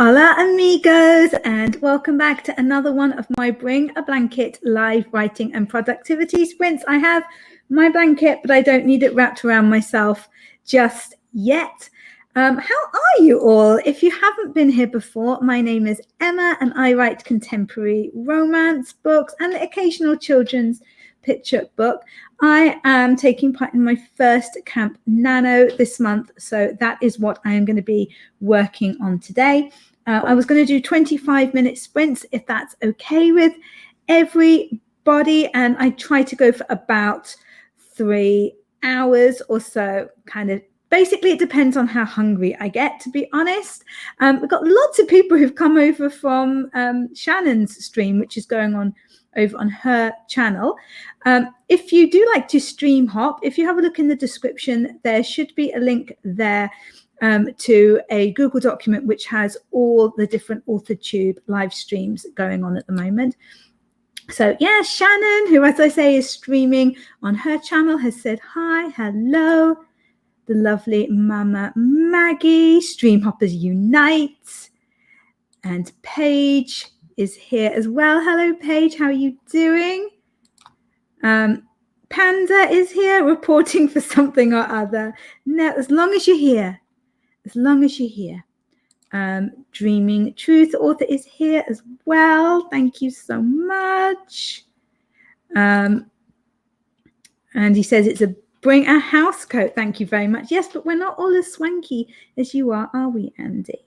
Hola amigos, and welcome back to another one of my Bring a Blanket live writing and productivity sprints. I have my blanket, but I don't need it wrapped around myself just yet. How are you all? If you haven't been here before, my name is Emma and I write contemporary romance books and the occasional children's picture book. I am taking part in my first Camp Nano this month, so that is what I am going to be working on today. I was going to do 25-minute sprints, if that's okay with everybody, and I try to go for about 3 hours or so, kind of. Basically, it depends on how hungry I get, to be honest. We've got lots of people who've come over from Shannon's stream, which is going on over on her channel. If you do like to stream hop, if you have a look in the description, there should be a link there to a Google document which has all the different AuthorTube live streams going on at the moment. So yeah, Shannon, who, as I say, is streaming on her channel, has said hi, hello. The lovely Mama Maggie, Stream Hoppers Unite, and Paige is here as well. Hello, Paige. How are you doing? Panda is here reporting for something or other. No, as long as you're here. As long as you're here. Dreaming Truth author is here as well. Thank you so much. And he says it's a bring a house coat. Thank you very much. Yes, but we're not all as swanky as you are we, Andy?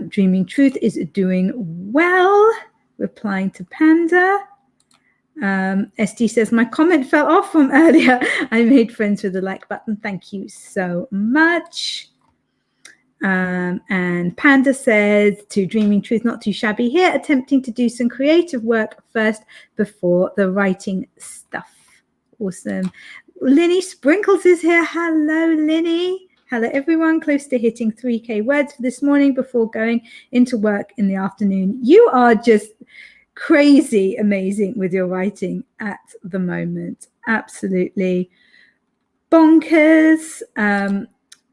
Dreaming Truth is doing well. Replying to Panda. SD says, my comment fell off from earlier. I made friends with the like button. Thank you so much. And Panda says, to Dreaming Truth, not too shabby here, attempting to do some creative work first before the writing stuff. Awesome. Linny Sprinkles is here. Hello, Linny. Hello, everyone. Close to hitting 3K words for this morning before going into work in the afternoon. You are just crazy amazing with your writing at the moment. Absolutely bonkers.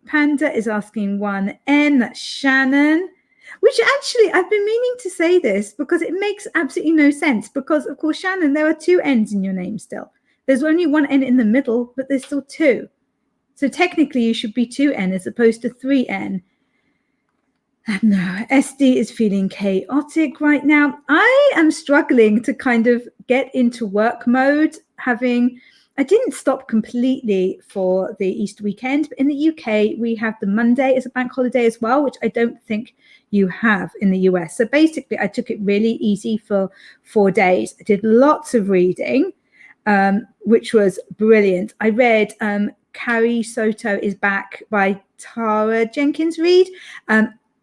Panda is asking 1N. That's Shannon. Which actually, I've been meaning to say this because it makes absolutely no sense. Because, of course, Shannon, there are 2 N's in your name still. There's only 1 N in the middle, but there's still 2. So technically you should be 2N as opposed to 3N. And no, SD is feeling chaotic right now. I am struggling to kind of get into work mode, I didn't stop completely for the Easter weekend, but in the UK, we have the Monday as a bank holiday as well, which I don't think you have in the US. So basically, I took it really easy for 4 days. I did lots of reading. Which was brilliant. I read Carrie Soto is Back by Tara Jenkins Reid.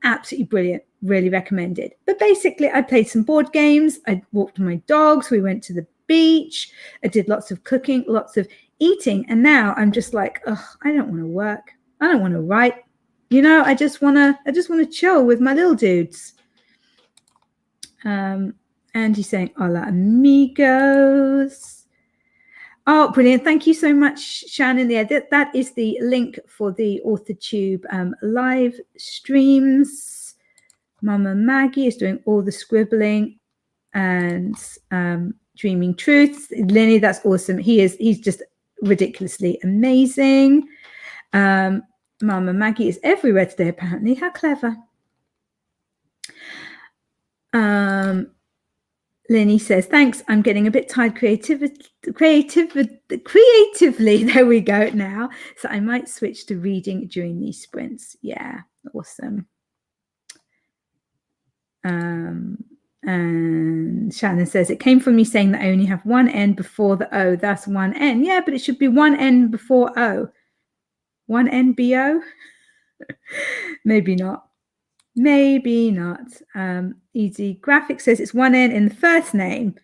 Absolutely brilliant. Really recommended. But basically, I played some board games. I walked my dogs. We went to the beach. I did lots of cooking, lots of eating. And now I'm just like, oh, I don't want to work. I don't want to write. You know, I just want to chill with my little dudes. And he's saying, hola, amigos. Oh, brilliant. Thank you so much, Shannon. Yeah, that is the link for the AuthorTube live streams. Mama Maggie is doing all the scribbling and Dreaming Truths. Lenny, that's awesome. He's just ridiculously amazing. Mama Maggie is everywhere today, apparently. How clever. Lenny says, thanks. I'm getting a bit tired creatively. There we go now. So I might switch to reading during these sprints. Yeah, awesome. And Shannon says, it came from me saying that I only have 1 N before the O. That's 1 N. Yeah, but it should be 1 N before O. 1 N B-O? Maybe not. Maybe not. Easy Graphic says it's 1 N in the first name.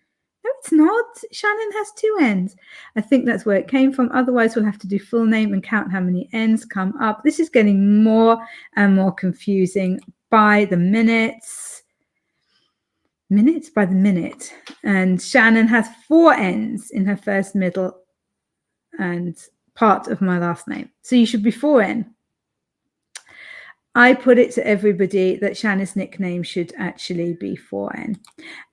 No, it's not. Shannon has 2 N's. I think that's where it came from. Otherwise, we'll have to do full name and count how many N's come up. This is getting more and more confusing by the minutes. Minutes by the minute. And Shannon has 4 N's in her first, middle, and part of my last name. So you should be 4N. I put it to everybody that Shanna's nickname should actually be 4N.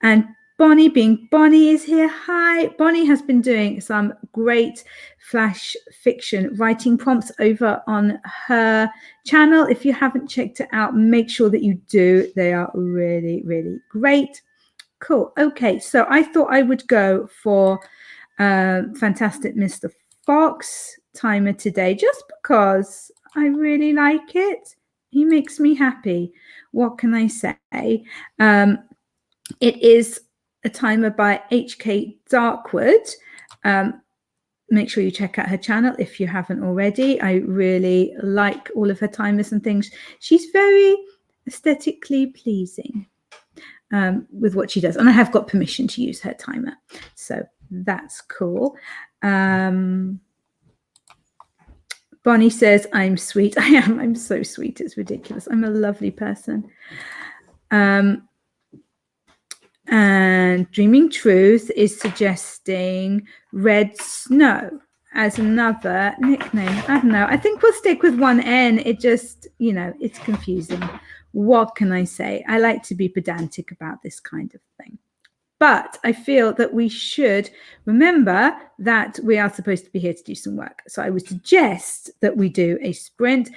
And Bonnie, being Bonnie, is here. Hi. Bonnie has been doing some great flash fiction writing prompts over on her channel. If you haven't checked it out, make sure that you do. They are really, really great. Cool. Okay, so I thought I would go for Fantastic Mr. Fox timer today just because I really like it. He makes me happy. What can I say? It is a timer by HK Darkwood. Make sure you check out her channel if you haven't already. I really like all of her timers and things. She's very aesthetically pleasing with what she does. And I have got permission to use her timer. So that's cool. Bonnie says, I'm sweet. I am. I'm so sweet. It's ridiculous. I'm a lovely person. And Dreaming Truth is suggesting Red Snow as another nickname. I don't know. I think we'll stick with 1N. It just, you know, it's confusing. What can I say? I like to be pedantic about this kind of thing. But I feel that we should remember that we are supposed to be here to do some work. So I would suggest that we do a sprint.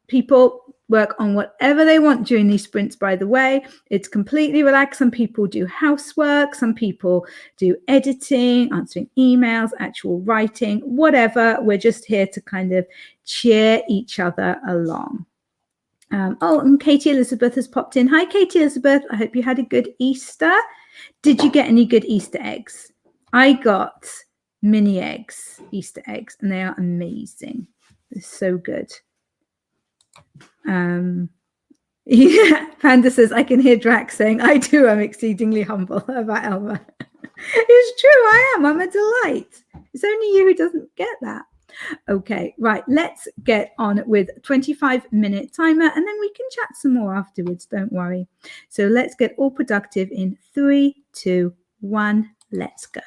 People work on whatever they want during these sprints, by the way. It's completely relaxed. Some people do housework. Some people do editing, answering emails, actual writing, whatever. We're just here to kind of cheer each other along. Oh, and Katie Elizabeth has popped in. Hi, Katie Elizabeth. I hope you had a good Easter. Did you get any good Easter eggs? I got mini eggs, Easter eggs, and they are amazing. They're so good. Yeah, Panda says, I can hear Drax saying, I too am exceedingly humble about Elma. It's true, I am. I'm a delight. It's only you who doesn't get that. Okay, right. Let's get on with 25-minute timer and then we can chat some more afterwards. Don't worry. So let's get all productive in 3, 2, 1. Let's go.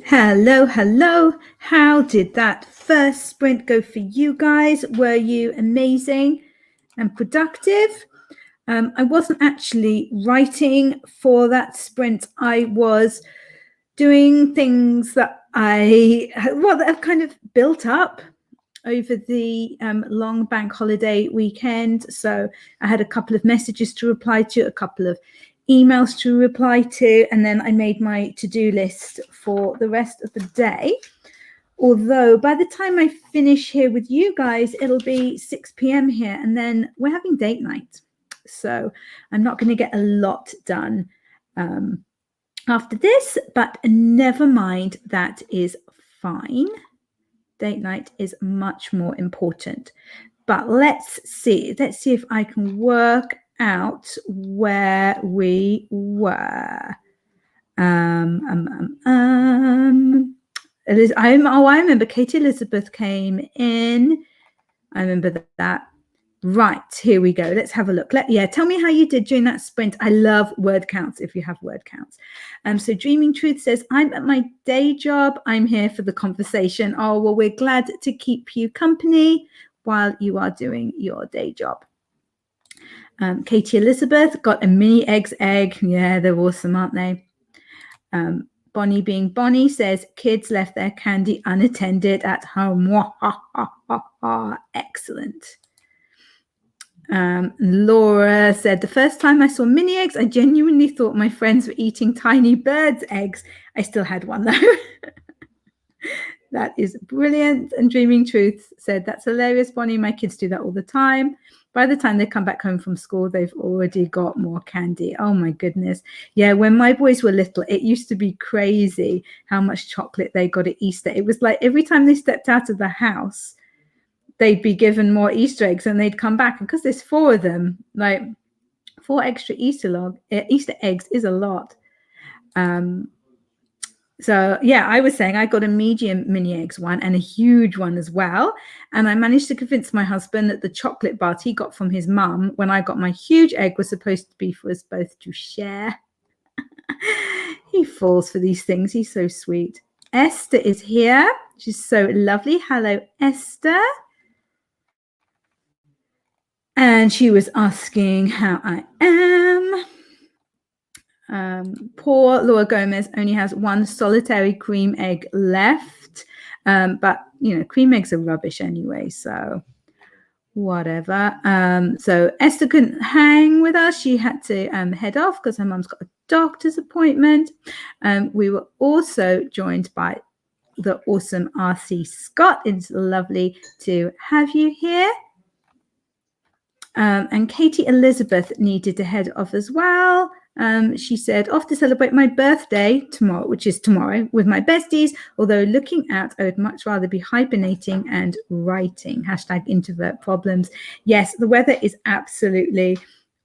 Hello, hello. How did that first sprint go for you guys? Were you amazing and productive? I wasn't actually writing for that sprint. I was doing things that that have kind of built up over the long bank holiday weekend. So I had a couple of messages to reply to, a couple of emails to reply to, and then I made my to-do list for the rest of the day. Although by the time I finish here with you guys, it'll be 6 p.m. here, and then we're having date night. So I'm not going to get a lot done after this, but never mind, that is fine. Date night is much more important. But let's see if I can work out where we were. I remember Katie Elizabeth came in. I remember that. Right, here we go. Let's have a look. Tell me how you did during that sprint. I love word counts if you have word counts. So Dreaming Truth says, I'm at my day job. I'm here for the conversation. Oh, well, we're glad to keep you company while you are doing your day job. Katie Elizabeth got a mini eggs egg. Yeah, they're awesome, aren't they? Bonnie being Bonnie says, kids left their candy unattended at home. Excellent. Laura said, the first time I saw mini eggs, I genuinely thought my friends were eating tiny birds' eggs. I still had one though. That is brilliant. And Dreaming Truth said, that's hilarious, Bonnie. My kids do that all the time. By the time they come back home from school, they've already got more candy. Oh my goodness. Yeah, when my boys were little, it used to be crazy how much chocolate they got at Easter. It was like every time they stepped out of the house, they'd be given more Easter eggs and they'd come back. And because there's 4 of them, like 4 extra Easter eggs is a lot. So yeah, I was saying I got a medium mini eggs one and a huge one as well. And I managed to convince my husband that the chocolate bar he got from his mum when I got my huge egg was supposed to be for us both to share. He falls for these things. He's so sweet. Esther is here. She's so lovely. Hello, Esther. And she was asking how I am. Poor Laura Gomez only has 1 solitary cream egg left. But, cream eggs are rubbish anyway, so whatever. So Esther couldn't hang with us. She had to head off because her mum's got a doctor's appointment. We were also joined by the awesome RC Scott. It's lovely to have you here. And Katie Elizabeth needed to head off as well. She said, off to celebrate my birthday tomorrow, which is tomorrow, with my besties. Although looking out, I would much rather be hibernating and writing. #introvert problems. Yes, the weather is absolutely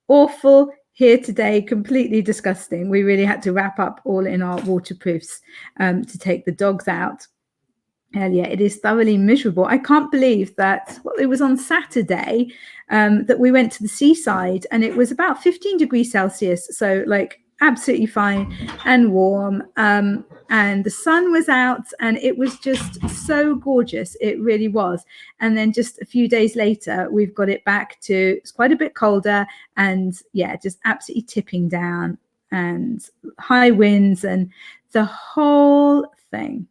awful here today, completely disgusting. We really had to wrap up all in our waterproofs to take the dogs out. Yeah, it is thoroughly miserable. I can't believe that it was on Saturday that we went to the seaside and it was about 15 degrees Celsius. So like absolutely fine and warm. And the sun was out and it was just so gorgeous. It really was. And then just a few days later, we've got it back to, it's quite a bit colder and yeah, just absolutely tipping down and high winds and the whole thing.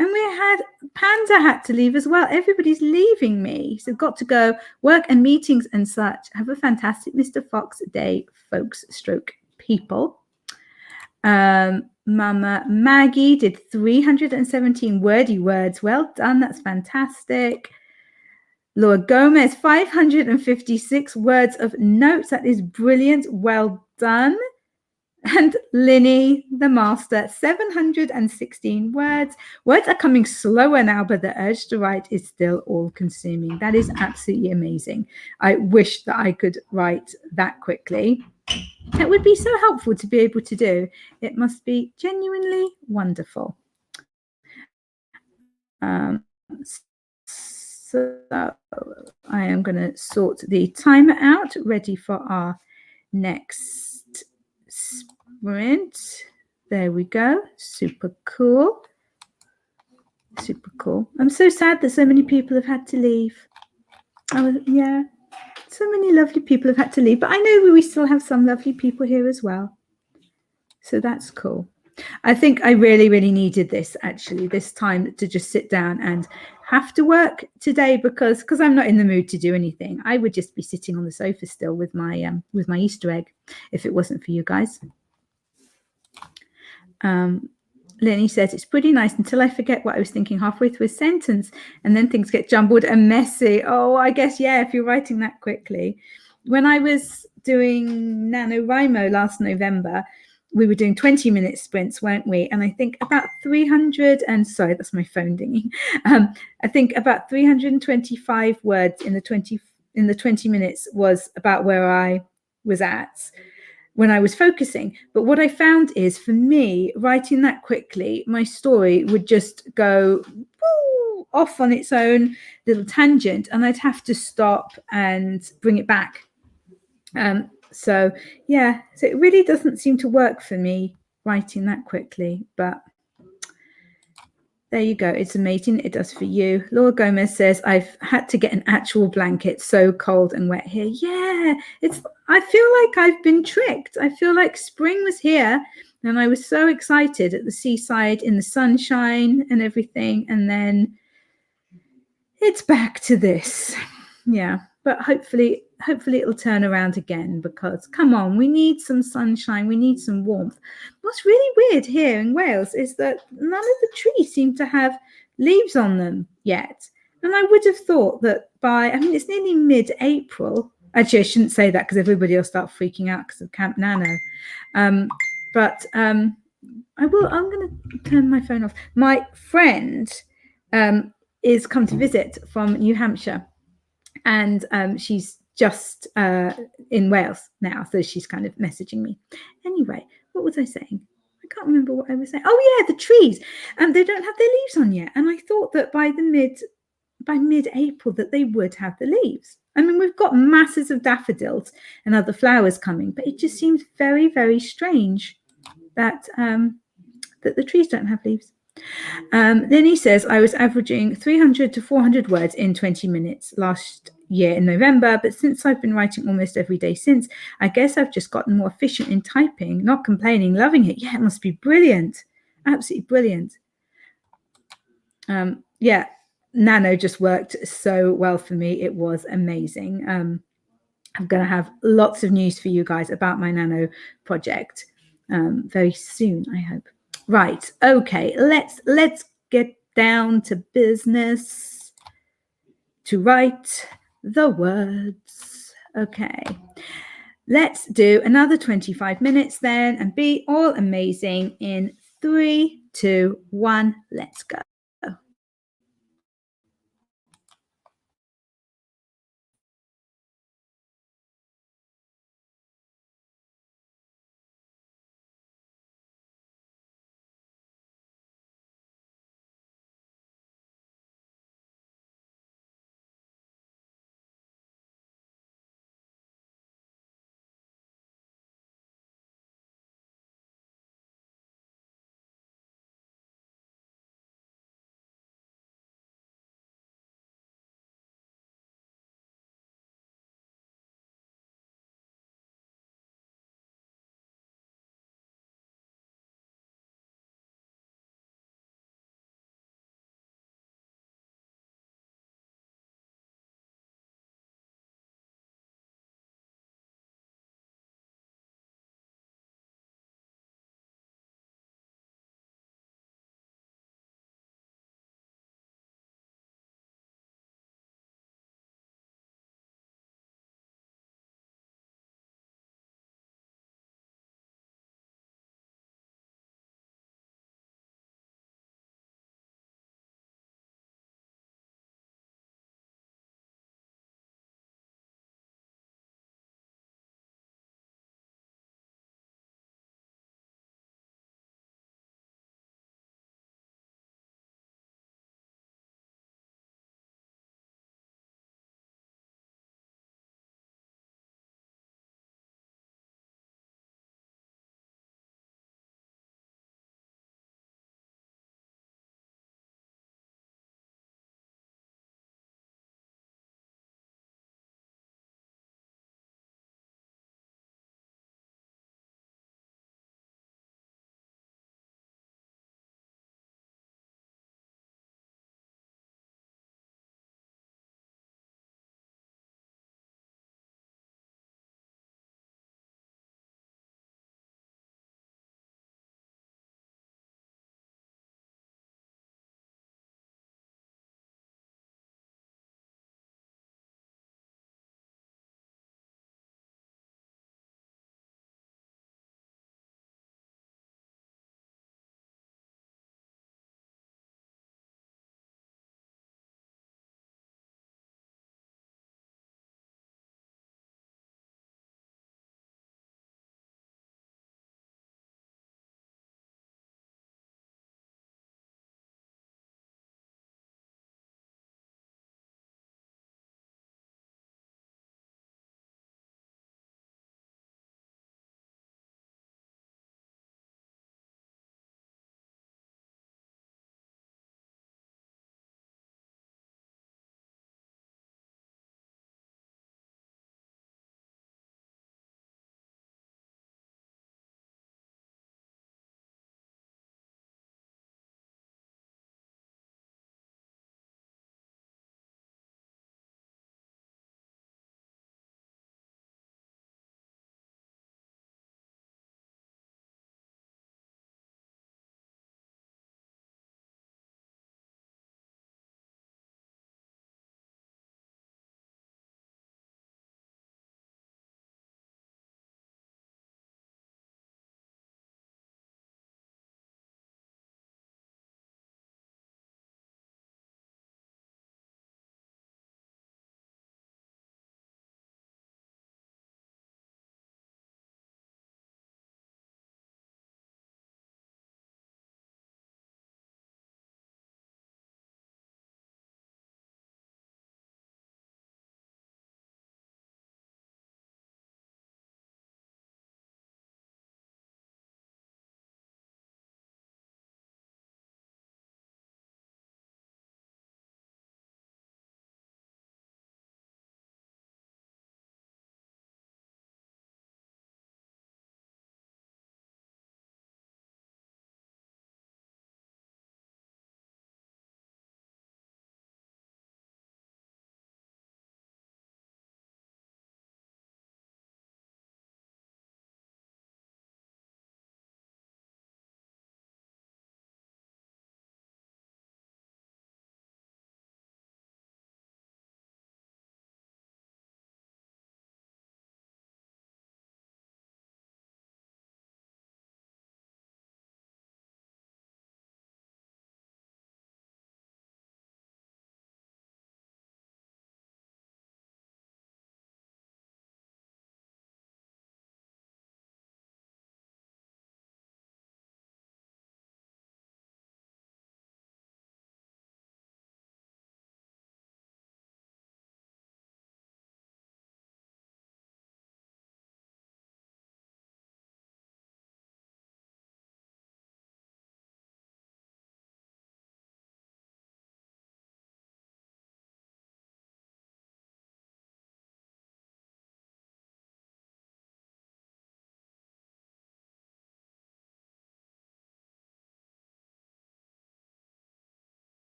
And we had Panda had to leave as well. Everybody's leaving me. So got to go work and meetings and such. Have a fantastic Mr. Fox day, folks, people. Mama Maggie did 317 wordy words. Well done. That's fantastic. Laura Gomez, 556 words of notes. That is brilliant. Well done. And Linny, the master, 716 words. Words are coming slower now, but the urge to write is still all-consuming. That is absolutely amazing. I wish that I could write that quickly. It would be so helpful to be able to do. It must be genuinely wonderful. So I am going to sort the timer out, ready for our next sprint. There we go. Super cool. Super cool. I'm so sad that so many people have had to leave. Yeah, so many lovely people have had to leave, but I know we still have some lovely people here as well. So that's cool. I think I really, really needed this actually, this time to just sit down and have to work today because I'm not in the mood to do anything. I would just be sitting on the sofa still with my Easter egg if it wasn't for you guys. Lenny says, it's pretty nice until I forget what I was thinking halfway through a sentence and then things get jumbled and messy. Oh, I guess, yeah, if you're writing that quickly. When I was doing NaNoWriMo last November, we were doing 20-minute sprints, weren't we? And I think about 300, and sorry, that's my phone dinging. I think about 325 words in the 20 minutes was about where I was at when I was focusing. But what I found is, for me, writing that quickly, my story would just go off on its own little tangent, and I'd have to stop and bring it back. So it really doesn't seem to work for me writing that quickly, but there you go. It's amazing. It does for you. Laura Gomez says, I've had to get an actual blanket. So cold and wet here. Yeah, I feel like I've been tricked. I feel like spring was here and I was so excited at the seaside in the sunshine and everything. And then it's back to this. Yeah, but hopefully it'll turn around again, because come on, we need some sunshine, we need some warmth. What's really weird here in Wales is that none of the trees seem to have leaves on them yet. And I would have thought that it's nearly mid-April. Actually, I shouldn't say that because everybody will start freaking out because of Camp Nano. I'm going to turn my phone off. My friend is come to visit from New Hampshire, and she's just in Wales now, so she's kind of messaging me. Anyway, what was I saying? I can't remember what I was saying. Oh yeah, the trees, and they don't have their leaves on yet. And I thought that by mid-April that they would have the leaves. I mean, we've got masses of daffodils and other flowers coming, but it just seems very, very strange that the trees don't have leaves. Then he says, I was averaging 300 to 400 words in 20 minutes last year in November, but since I've been writing almost every day since, I guess I've just gotten more efficient in typing, not complaining, loving it. Yeah, it must be brilliant. Absolutely brilliant. Nano just worked so well for me. It was amazing. I'm going to have lots of news for you guys about my Nano project very soon, I hope. Right. Okay. Let's get down to business to write the words. Okay. Let's do another 25 minutes then and be all amazing in 3, 2, 1. Let's go.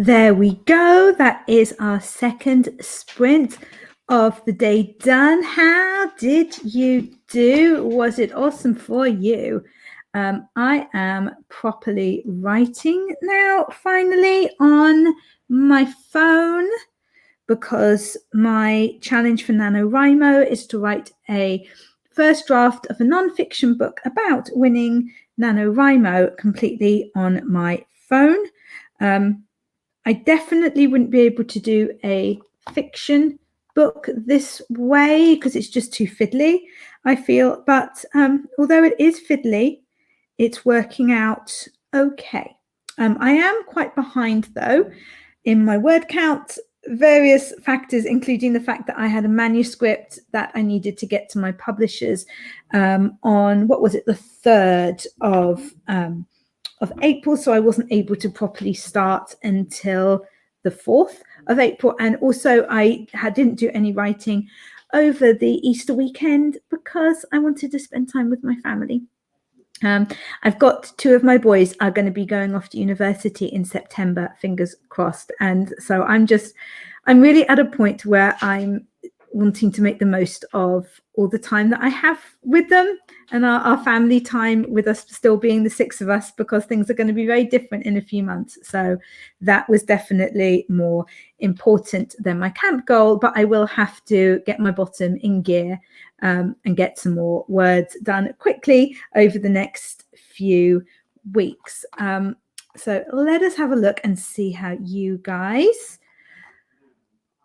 There we go. That is our second sprint of the day done. How did you do? Was it awesome for you? I am properly writing now, finally, on my phone, because my challenge for NaNoWriMo is to write a first draft of a non-fiction book about winning NaNoWriMo completely on my phone. I definitely wouldn't be able to do a fiction book this way because it's just too fiddly, I feel. But although it is fiddly, it's working out okay. I am quite behind, though, in my word count. Various factors, including the fact that I had a manuscript that I needed to get to my publishers on, what was it, the 3rd of April, so I wasn't able to properly start until the 4th of April. And also I didn't do any writing over the Easter weekend because I wanted to spend time with my family. I've got 2 of my boys are going to be going off to university in September, fingers crossed. And so I'm really at a point where I'm wanting to make the most of all the time that I have with them, and our family time, with us still being the 6 of us, because things are going to be very different in a few months. So that was definitely more important than my camp goal, but I will have to get my bottom in gear and get some more words done quickly over the next few weeks. So let us have a look and see how you guys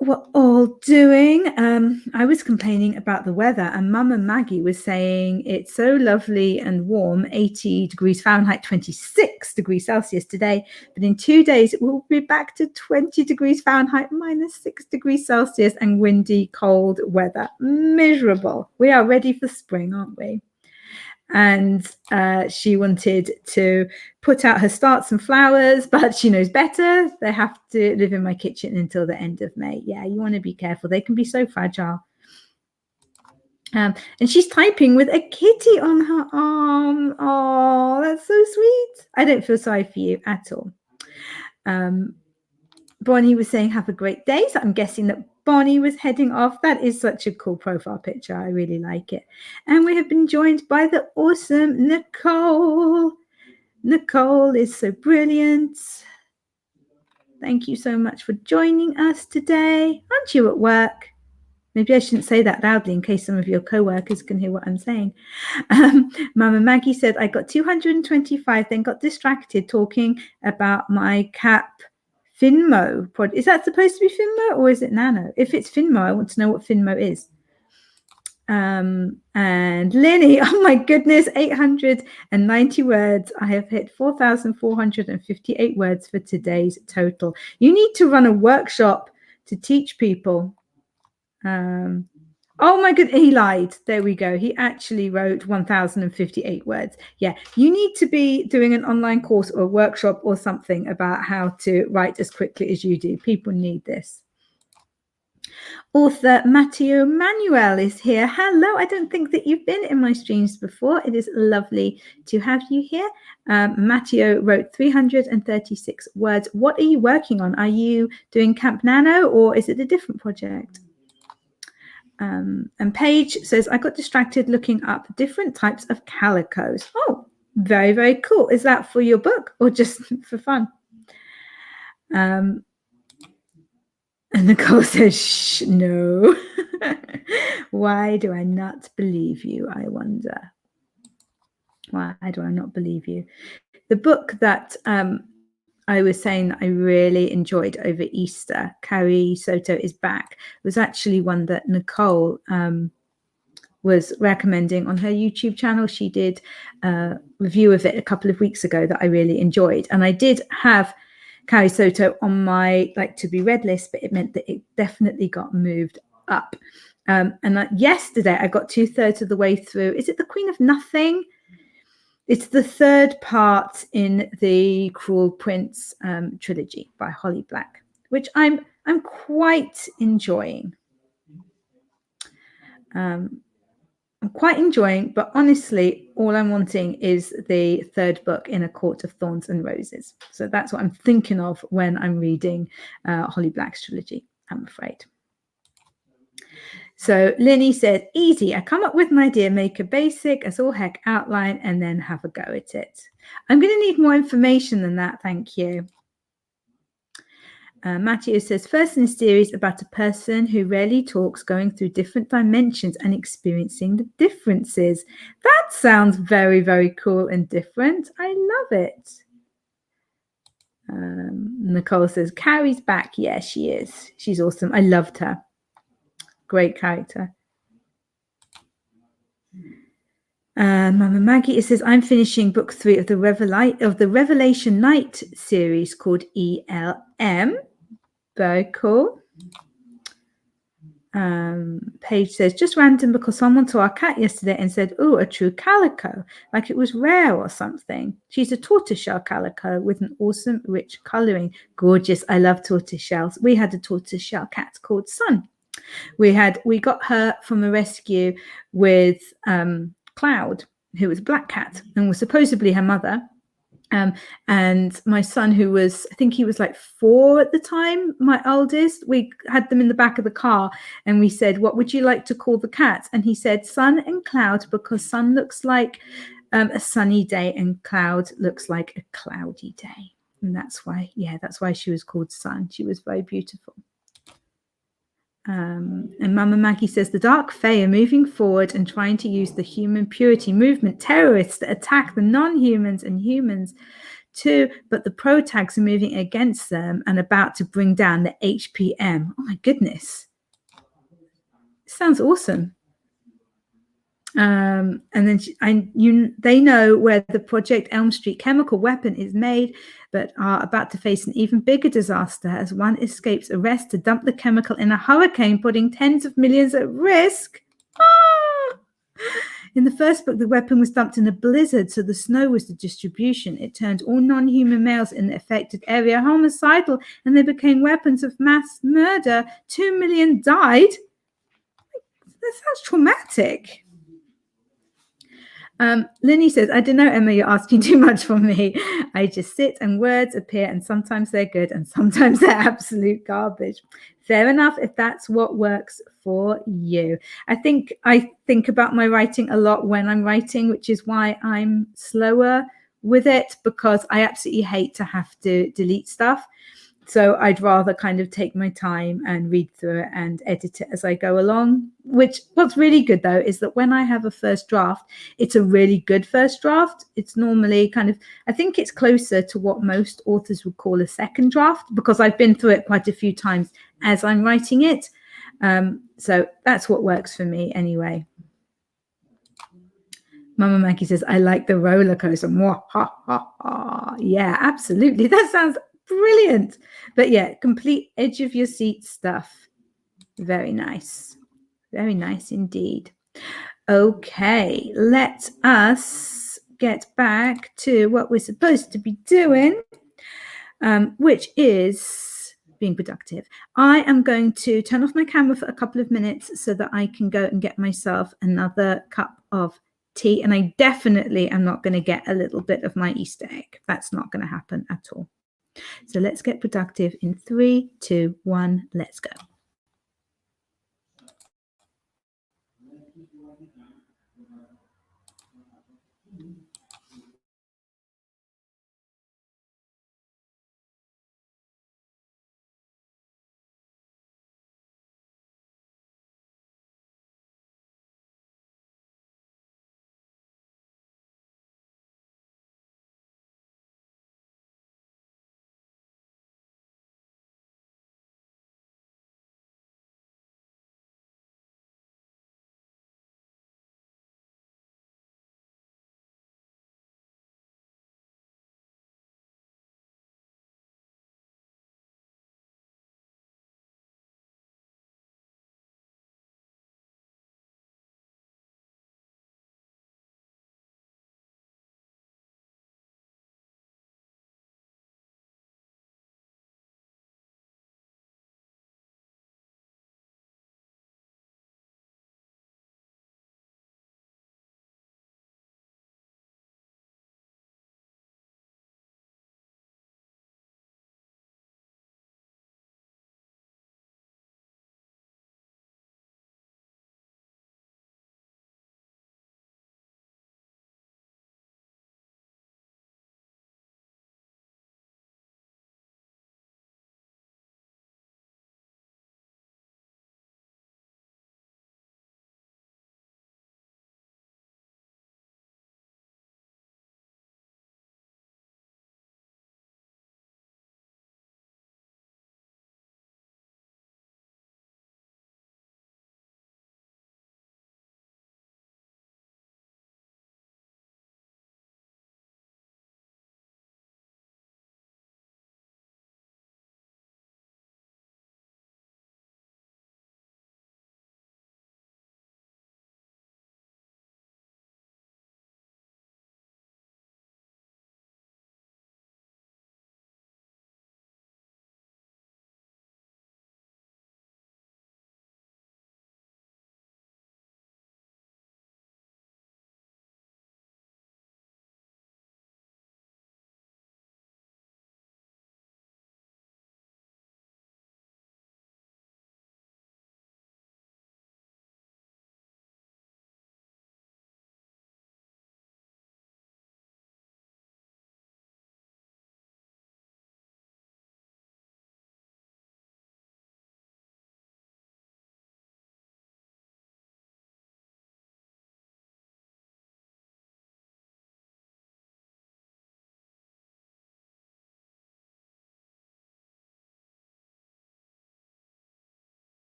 were all doing. I was complaining about the weather, and Mum and Maggie was saying it's so lovely and warm, 80 degrees Fahrenheit, 26 degrees Celsius today, but in 2 days it will be back to 20 degrees Fahrenheit, -6 degrees Celsius, and windy, cold weather. Miserable. We are ready for spring, aren't we? And she wanted to put out her starts and flowers, but she knows better. They have to live in my kitchen until the end of May. Yeah, you want to be careful. They can be so fragile. And she's typing with a kitty on her arm. Oh, that's so sweet. I don't feel sorry for you at all. Bonnie was saying, have a great day. So I'm guessing that Bonnie was heading off. That is such a cool profile picture. I really like it. And we have been joined by the awesome Nicole. Nicole is so brilliant. Thank you so much for joining us today. Aren't you at work? Maybe I shouldn't say that loudly in case some of your co-workers can hear what I'm saying. Mama Maggie said, I got 225, then got distracted talking about my cap Finmo. Is that supposed to be Finmo or is it Nano? If it's Finmo, I want to know what Finmo is. And Lenny, oh my goodness, 890 words. I have hit 4,458 words for today's total. You need to run a workshop to teach people. Oh my goodness, he lied. There we go. He actually wrote 1,058 words. Yeah, you need to be doing an online course or a workshop or something about how to write as quickly as you do. People need this. Author Matteo Manuel is here. Hello. I don't think that you've been in my streams before. It is lovely to have you here. Matteo wrote 336 words. What are you working on? Are you doing Camp Nano or is it a different project? And Paige says, I got distracted looking up different types of calicos. Oh, very, very cool. Is that for your book or just for fun? And Nicole says, shh, no. Why do I not believe you? I wonder. Why do I not believe you? The book that I was saying I really enjoyed over Easter, Carrie Soto is Back, was actually one that Nicole was recommending on her YouTube channel. She did a review of it a couple of weeks ago that I really enjoyed. And I did have Carrie Soto on my to be read list, but it meant that it definitely got moved up. And yesterday I got 2/3 of the way through. Is it The Queen of Nothing? It's the 3rd part in the Cruel Prince trilogy by Holly Black, which I'm quite enjoying. I'm quite enjoying, but honestly, all I'm wanting is the third book in A Court of Thorns and Roses. So that's what I'm thinking of when I'm reading Holly Black's trilogy, I'm afraid. So Linny said, easy. I come up with an idea, make a basic as all heck outline, and then have a go at it. I'm going to need more information than that. Thank you. Matthew says, first in a series about a person who rarely talks, going through different dimensions and experiencing the differences. That sounds very, very cool and different. I love it. Nicole says, Carrie's back. Yeah, she is. She's awesome. I loved her. Great character. Mama Maggie, it says, I'm finishing book 3 of the Revelation Night series called ELM. Very cool. Paige says, just random because someone saw our cat yesterday and said, oh, a true calico, like it was rare or something. She's a tortoiseshell calico with an awesome rich coloring. Gorgeous. I love tortoiseshells. We had a tortoiseshell cat called Sun. We got her from a rescue with Cloud, who was a black cat and was supposedly her mother. And my son, who was, I think he was like 4 at the time, my oldest, we had them in the back of the car and we said, what would you like to call the cats? And he said Sun and Cloud, because Sun looks like a sunny day and Cloud looks like a cloudy day. And that's why she was called Sun. She was very beautiful. And Mama Maggie says the Dark Fae are moving forward and trying to use the human purity movement terrorists to attack the non-humans and humans too, but the protags are moving against them and about to bring down the HPM. Oh my goodness. Sounds awesome. And then they know where the Project Elm Street chemical weapon is made, but are about to face an even bigger disaster as one escapes arrest to dump the chemical in a hurricane, putting tens of millions at risk. Ah! In the first book, the weapon was dumped in a blizzard, so the snow was the distribution. It turned all non-human males in the affected area homicidal, and they became weapons of mass murder. 2 million died. That sounds traumatic. Linny says, I don't know, Emma, you're asking too much from me. I just sit and words appear, and sometimes they're good and sometimes they're absolute garbage. Fair enough if that's what works for you. I think about my writing a lot when I'm writing, which is why I'm slower with it, because I absolutely hate to have to delete stuff. So I'd rather kind of take my time and read through it and edit it as I go along. What's really good, though, is that when I have a first draft, it's a really good first draft. It's normally kind of, I think it's closer to what most authors would call a second draft, because I've been through it quite a few times as I'm writing it. So that's what works for me anyway. Mama Maggie says, I like the roller coaster. Yeah, absolutely. That sounds brilliant. But yeah, complete edge of your seat stuff. Very nice. Very nice indeed. Okay, let us get back to what we're supposed to be doing, which is being productive. I am going to turn off my camera for a couple of minutes so that I can go and get myself another cup of tea. And I definitely am not going to get a little bit of my Easter egg. That's not going to happen at all. So let's get productive in 3, 2, 1. Let's go.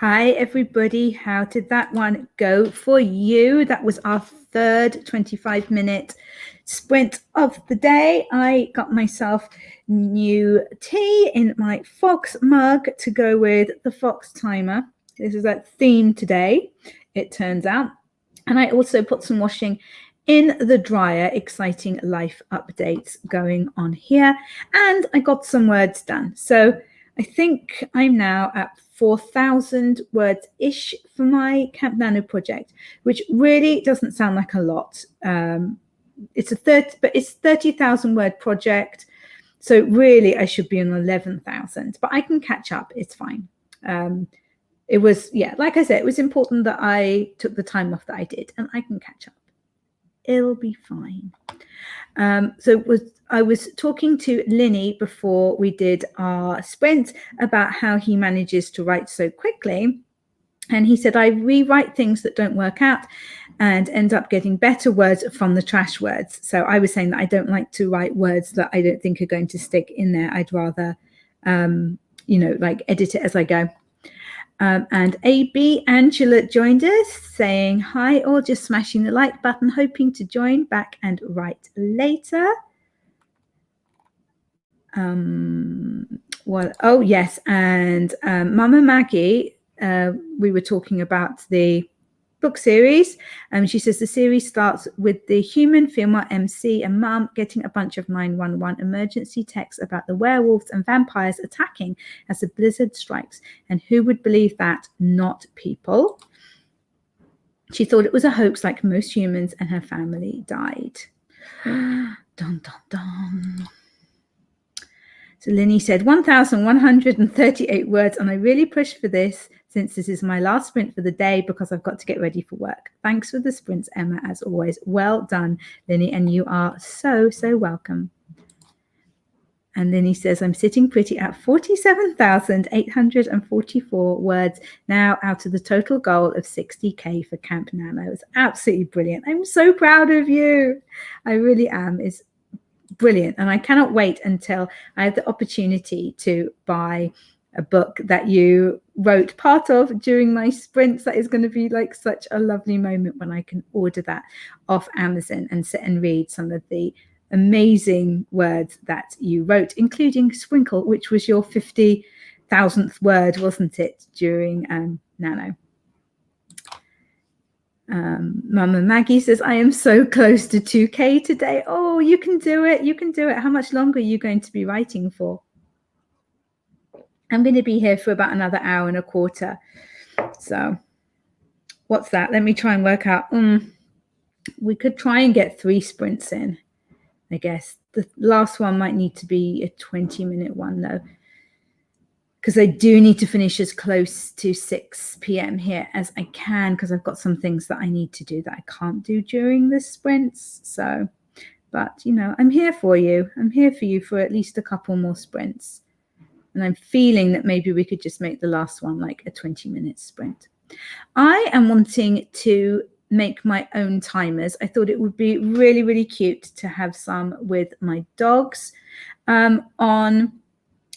Hi, everybody. How did that one go for you? That was our third 25-minute sprint of the day. I got myself new tea in my Fox mug to go with the Fox timer. This is that theme today, it turns out. And I also put some washing in the dryer. Exciting life updates going on here. And I got some words done. So I think I'm now at 4,000 words-ish for my Camp Nano project, which really doesn't sound like a lot. It's 30,000 word project. So really I should be on 11,000, but I can catch up. It's fine. It was, like I said, it was important that I took the time off that I did, and I can catch up. It'll be fine. I was talking to Linny before we did our sprint about how he manages to write so quickly. And he said, I rewrite things that don't work out and end up getting better words from the trash words. So I was saying that I don't like to write words that I don't think are going to stick in there. I'd rather, like edit it as I go. And AB Angela joined us saying hi, or just smashing the like button, hoping to join back and write later. Oh yes, and Mama Maggie, we were talking about the book series. She says the series starts with the human female MC and mum getting a bunch of 911 emergency texts about the werewolves and vampires attacking as the blizzard strikes. And who would believe that? Not people. She thought it was a hoax like most humans, and her family died. Dun, dun, dun. So Linny said 1,138 words, and I really pushed for this since this is my last sprint for the day because I've got to get ready for work. Thanks for the sprints, Emma, as always. Well done, Linny, and you are so, so welcome. And Linny says, I'm sitting pretty at 47,844 words now out of the total goal of 60K for Camp Nano. It's absolutely brilliant. I'm so proud of you. I really am. It's brilliant. And I cannot wait until I have the opportunity to buy a book that you wrote part of during my sprints. That is going to be like such a lovely moment when I can order that off Amazon and sit and read some of the amazing words that you wrote, including Sprinkle, which was your 50,000th word, wasn't it, during Nano? Mama Maggie says, I am so close to 2K today. Oh, you can do it. You can do it. How much longer are you going to be writing for? I'm going to be here for about another hour and a quarter. So what's that? Let me try and work out. We could try and get 3 sprints in, I guess. The last one might need to be a 20-minute one, though, because I do need to finish as close to 6 p.m. here as I can, because I've got some things that I need to do that I can't do during the sprints. So, but, I'm here for you. I'm here for you for at least a couple more sprints. And I'm feeling that maybe we could just make the last one like a 20-minute sprint. I am wanting to make my own timers. I thought it would be really, really cute to have some with my dogs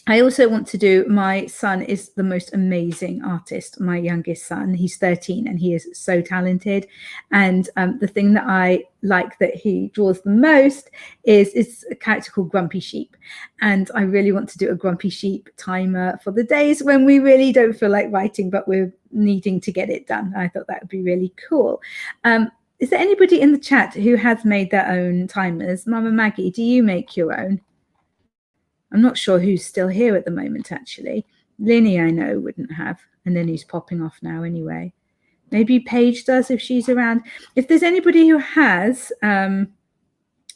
I also want to do, my son is the most amazing artist, my youngest son. He's 13 and he is so talented. And the thing that I like that he draws the most is a character called Grumpy Sheep. And I really want to do a Grumpy Sheep timer for the days when we really don't feel like writing, but we're needing to get it done. I thought that would be really cool. Is there anybody in the chat who has made their own timers? Mama Maggie, do you make your own? I'm not sure who's still here at the moment, actually. Linny, I know, wouldn't have. And Linny's popping off now anyway. Maybe Paige does if she's around. If there's anybody who has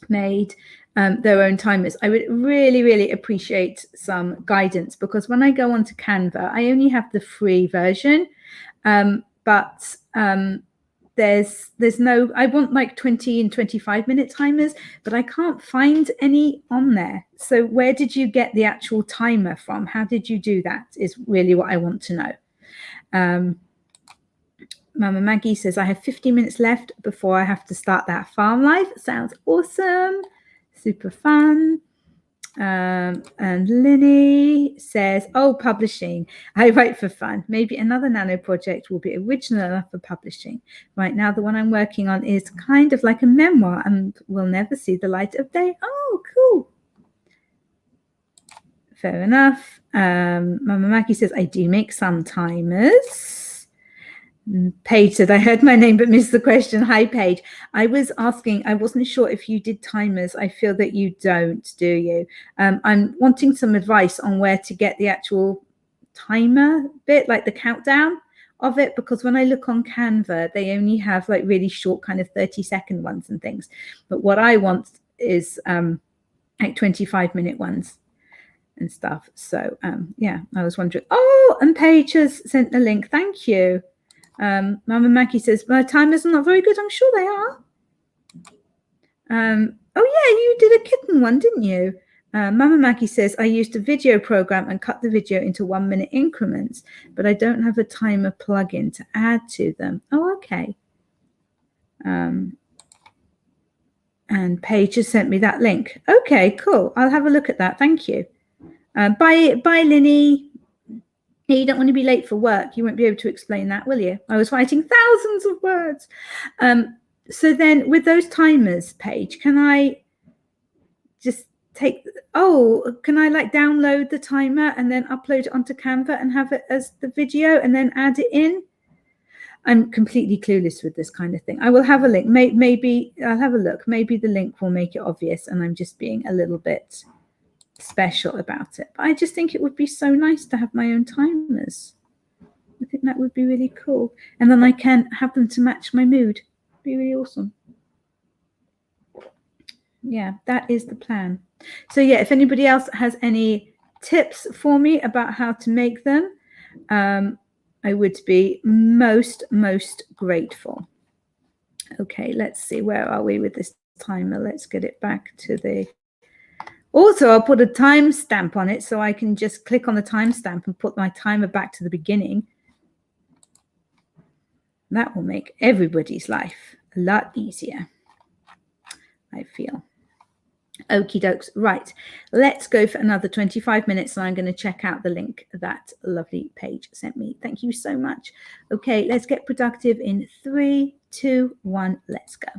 made their own timers, I would really, really appreciate some guidance, because when I go onto Canva, I only have the free version. But there's no, I want like 20 and 25-minute timers, but I can't find any on there. So where did you get the actual timer from? How did you do that is really what I want to know. Mama Maggie says, I have 50 minutes left before I have to start that farm life. Sounds awesome. Super fun. And Linny says, oh, publishing. I write for fun. Maybe another nano project will be original enough for publishing. Right now, the one I'm working on is kind of like a memoir and will never see the light of day. Oh, cool. Fair enough. Mama Mackie says, I do make some timers. Paige said, I heard my name but missed the question. Hi, Paige. I was asking, I wasn't sure if you did timers. I feel that you don't, do you? I'm wanting some advice on where to get the actual timer bit, like the countdown of it, because when I look on Canva, they only have like really short kind of 30-second ones and things. But what I want is like 25-minute ones and stuff. So yeah, I was wondering. Oh, and Paige has sent the link. Thank you. Mama Mackie says, my timers are not very good. I'm sure they are. Oh yeah, you did a kitten one, didn't you? Mama Mackie says, I used a video program and cut the video into 1-minute increments, but I don't have a timer plugin to add to them. Oh, okay. And Paige has sent me that link. Okay, cool. I'll have a look at that. Thank you. Bye, Linny. You don't want to be late for work. You won't be able to explain that, will you? I was writing thousands of words. So then with those timers, Paige, can I just can I like download the timer and then upload it onto Canva and have it as the video and then add it in? I'm completely clueless with this kind of thing. I will have a link. Maybe I'll have a look. Maybe the link will make it obvious and I'm just being a little bit special about it. But I just think it would be so nice to have my own timers. I think that would be really cool. And then I can have them to match my mood. It'd be really awesome. Yeah, that is the plan. So yeah, if anybody else has any tips for me about how to make them, I would be most grateful. Okay, let's see, where are we with this timer? Let's get it back to the... Also, I'll put a timestamp on it so I can just click on the timestamp and put my timer back to the beginning. That will make everybody's life a lot easier, I feel. Okie dokes. Right, let's go for another 25 minutes and I'm going to check out the link that lovely Paige sent me. Thank you so much. Okay, let's get productive in 3, 2, 1. Let's go.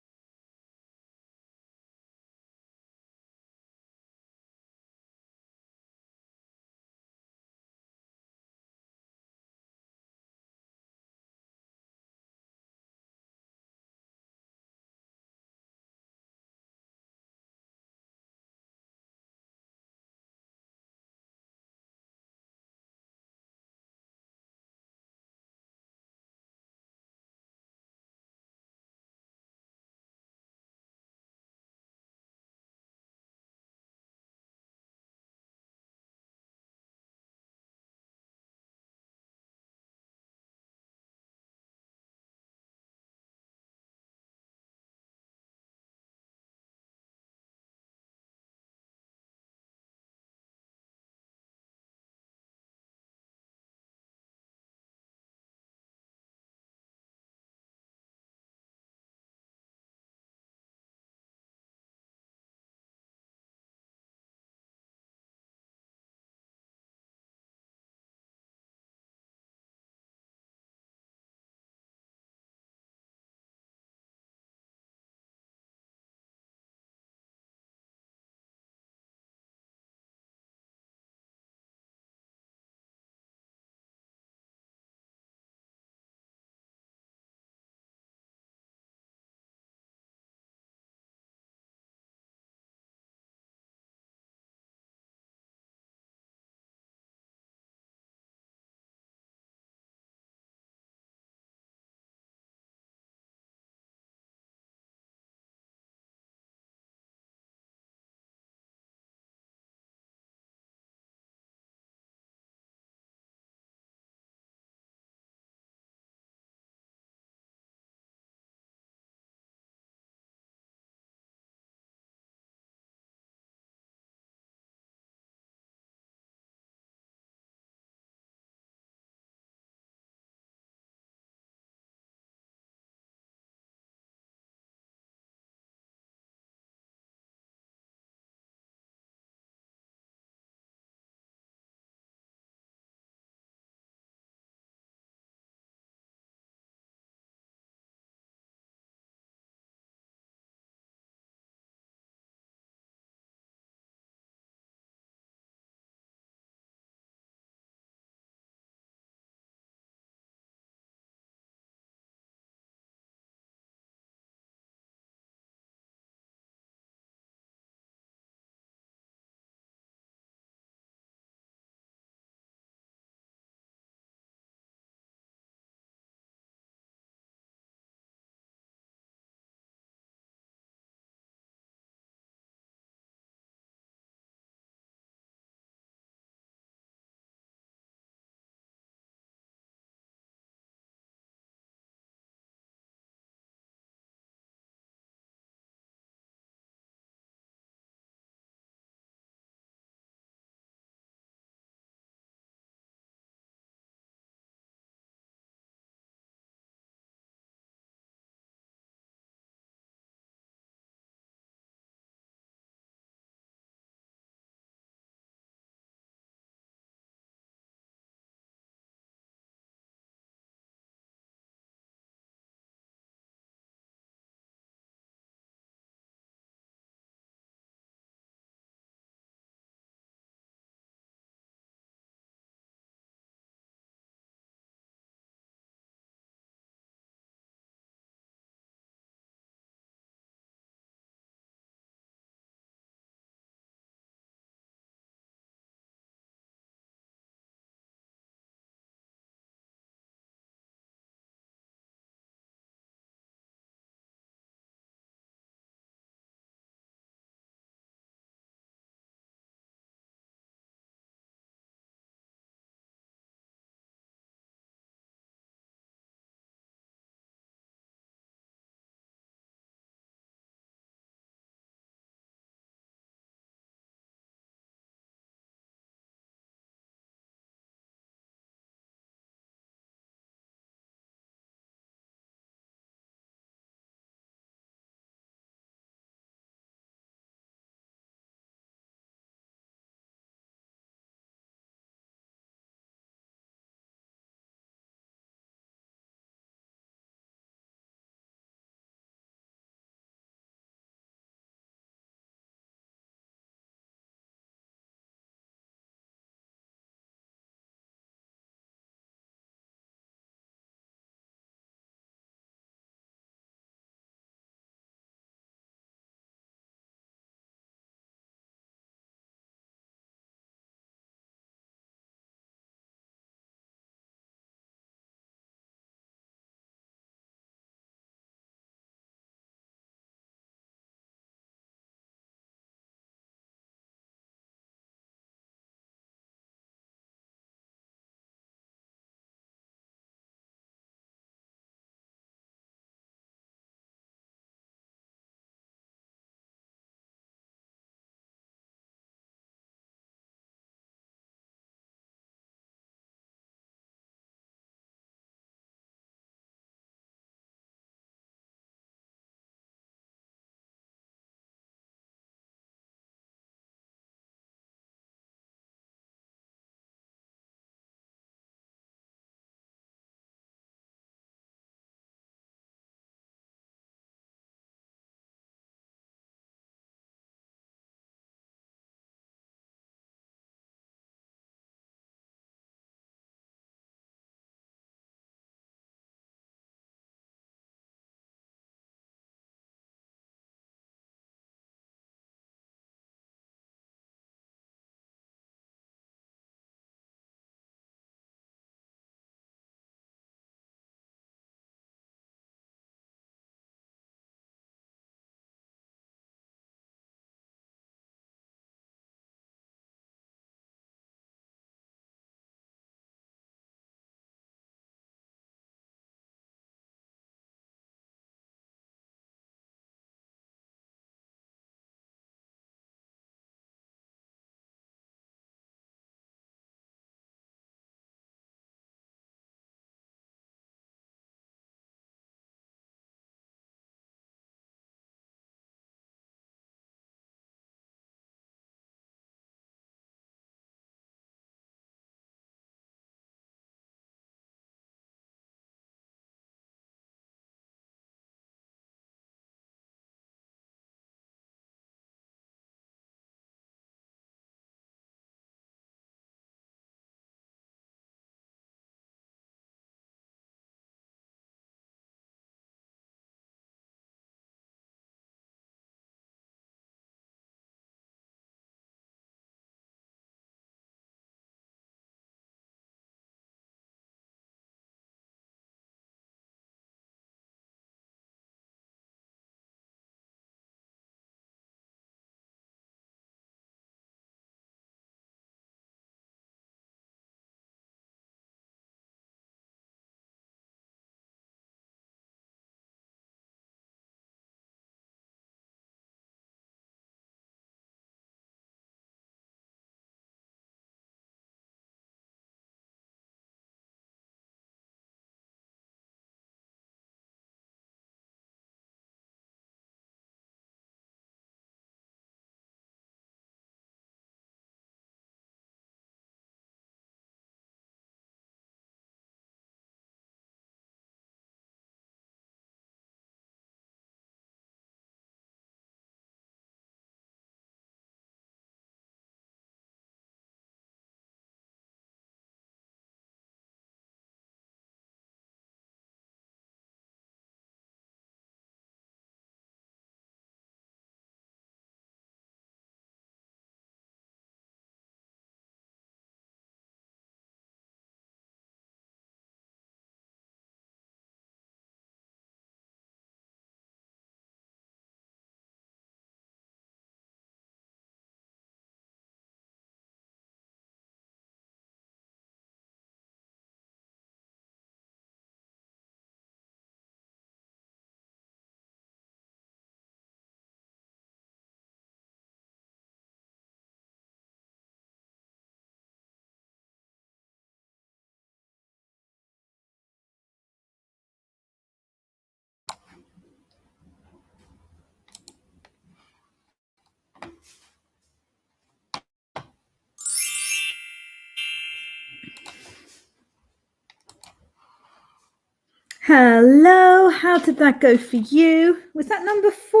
Hello, how did that go for you? Was that number 4?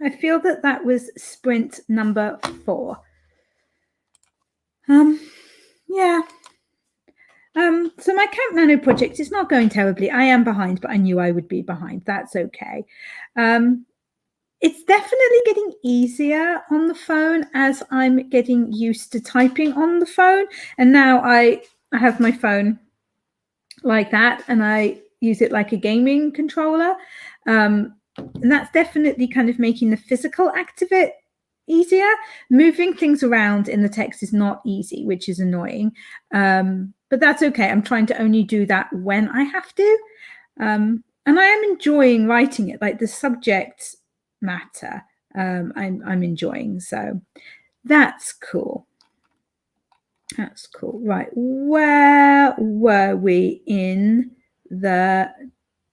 I feel that that was sprint number 4. Yeah. So my Camp Nano project is not going terribly. I am behind, but I knew I would be behind. That's okay. It's definitely getting easier on the phone as I'm getting used to typing on the phone. And now I have my phone like that, and I use it like a gaming controller. And that's definitely kind of making the physical act of it easier. Moving things around in the text is not easy, which is annoying. But that's okay. I'm trying to only do that when I have to. And I am enjoying writing it, like the subject matter I'm enjoying. So that's cool. That's cool. Right. Where were we in the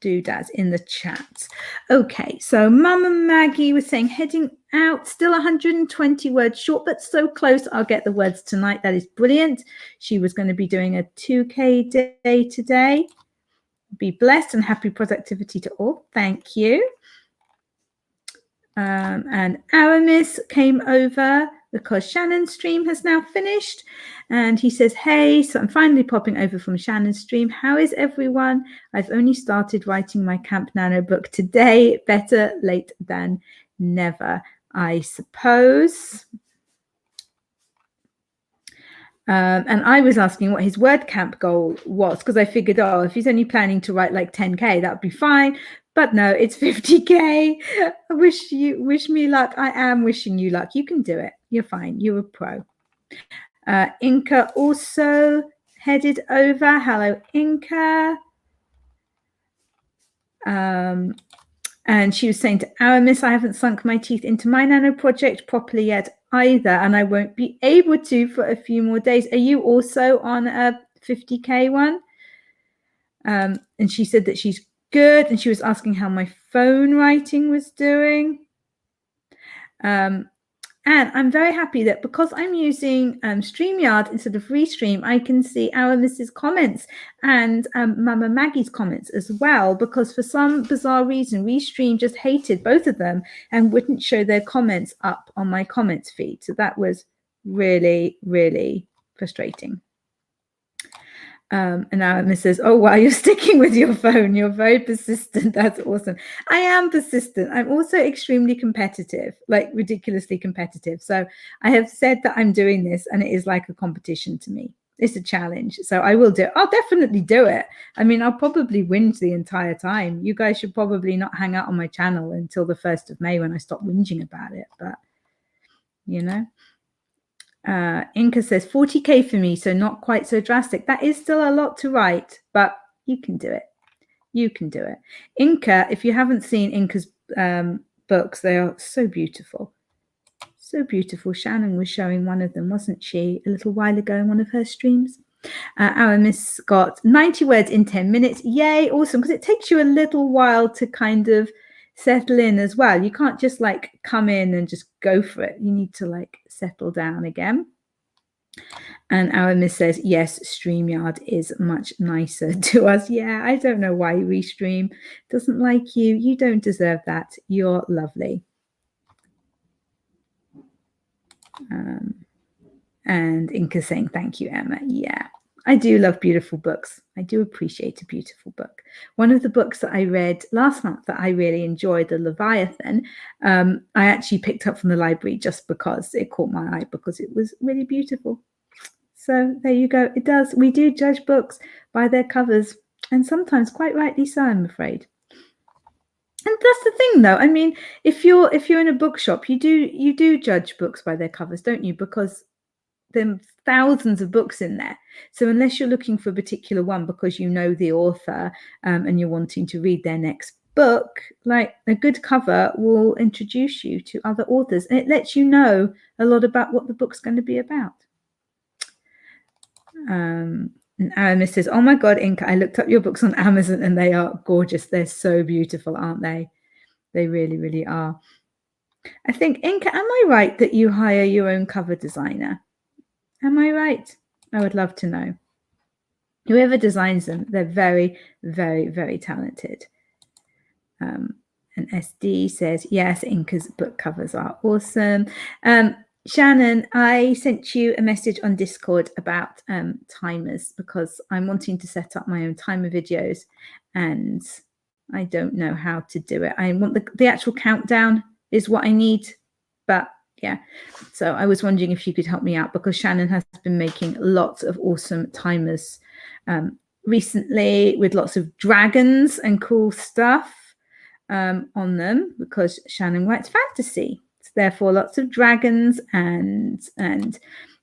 doodads, in the chat? Okay. So Mama Maggie was saying heading out, still 120 words short, but so close. I'll get the words tonight. That is brilliant. She was going to be doing a 2K day today. Be blessed and happy productivity to all. Thank you. And Aramis came over because Shannon's stream has now finished. And he says, hey, so I'm finally popping over from Shannon's stream. How is everyone? I've only started writing my Camp Nano book today. Better late than never, I suppose. And I was asking what his WordCamp goal was, because I figured, oh, if he's only planning to write like 10K, that would be fine. But no, it's 50K. I wish me luck. I am wishing you luck. You can do it. You're fine. You're a pro. Inka also headed over. Hello, Inka. And she was saying to Aramis, I haven't sunk my teeth into my nano project properly yet either, and I won't be able to for a few more days. Are you also on a 50K one? And she said that she's good, and she was asking how my phone writing was doing. And I'm very happy that because I'm using StreamYard instead of Restream, I can see Aramis's comments and Mama Maggie's comments as well, because for some bizarre reason, Restream just hated both of them and wouldn't show their comments up on my comments feed. So that was really, really frustrating. And Aramis says, oh, wow, you're sticking with your phone. You're very persistent. That's awesome. I am persistent. I'm also extremely competitive, like ridiculously competitive. So I have said that I'm doing this, and it is like a competition to me. It's a challenge. So I will do it. I'll definitely do it. I mean, I'll probably whinge the entire time. You guys should probably not hang out on my channel until the 1st of May when I stop whinging about it. But, you know. Inka says 40K for me, so not quite so drastic. That is still a lot to write, but you can do it. You can do it. Inka, if you haven't seen Inka's books, they are so beautiful. So beautiful. Shannon was showing one of them, wasn't she, a little while ago in one of her streams? Aramis got 90 words in 10 minutes. Yay, awesome, because it takes you a little while to kind of settle in as well. You can't just like come in and just go for it. You need to like settle down again. And Aramis says, yes, StreamYard is much nicer to us. Yeah, I don't know why Restream doesn't like you. You don't deserve that. You're lovely. And Inka saying, thank you, Emma. Yeah, I do love beautiful books. I do appreciate a beautiful book. One of the books that I read last month that I really enjoyed, The Leviathan, I actually picked up from the library just because it caught my eye, because it was really beautiful. So there you go. It does. We do judge books by their covers, and sometimes quite rightly so, I'm afraid. And that's the thing, though. I mean, if you're in a bookshop, you do judge books by their covers, don't you? Because there are thousands of books in there. So unless you're looking for a particular one because you know the author and you're wanting to read their next book, like a good cover will introduce you to other authors, and it lets you know a lot about what the book's going to be about. And Aramis says, oh my God, Inka, I looked up your books on Amazon and they are gorgeous. They're so beautiful, aren't they? They really, really are. I think, Inka, am I right that you hire your own cover designer? Am I right? I would love to know. Whoever designs them, they're very, very, very talented. And SD says, yes, Inca's book covers are awesome. Shannon, I sent you a message on Discord about timers because I'm wanting to set up my own timer videos and I don't know how to do it. I want the actual countdown is what I need, but yeah. So I was wondering if you could help me out because Shannon has been making lots of awesome timers recently with lots of dragons and cool stuff on them because Shannon writes fantasy. So therefore, lots of dragons and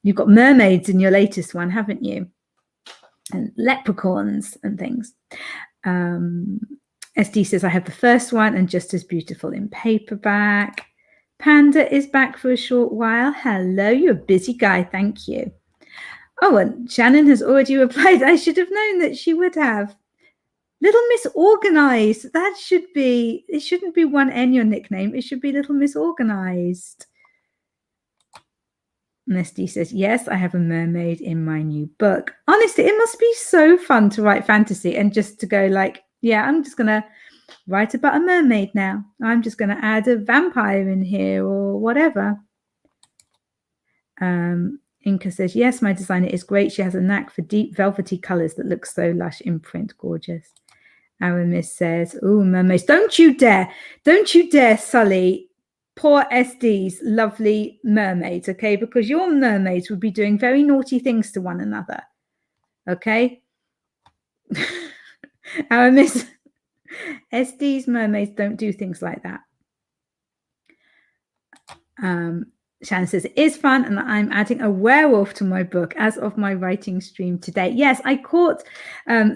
you've got mermaids in your latest one, haven't you? And leprechauns and things. SD says, I have the first one and just as beautiful in paperback. Panda is back for a short while. Hello, you're a busy guy. Thank you. Oh, and Shannon has already replied. I should have known that she would have. Little Miss Organized. That should be, it shouldn't be one N your nickname. It should be Little Miss Organized. And SD says, yes, I have a mermaid in my new book. Honestly, it must be so fun to write fantasy and just to go like, yeah, I'm just going to write about a mermaid now. I'm just going to add a vampire in here or whatever. Inca says, yes, my designer is great. She has a knack for deep velvety colors that look so lush in print. Gorgeous. Aramis says, oh, mermaids. Don't you dare sully poor SD's lovely mermaids, okay? Because your mermaids would be doing very naughty things to one another, okay? Aramis, SD's mermaids don't do things like that. Shannon says, it is fun, and I'm adding a werewolf to my book as of my writing stream today. Yes, I caught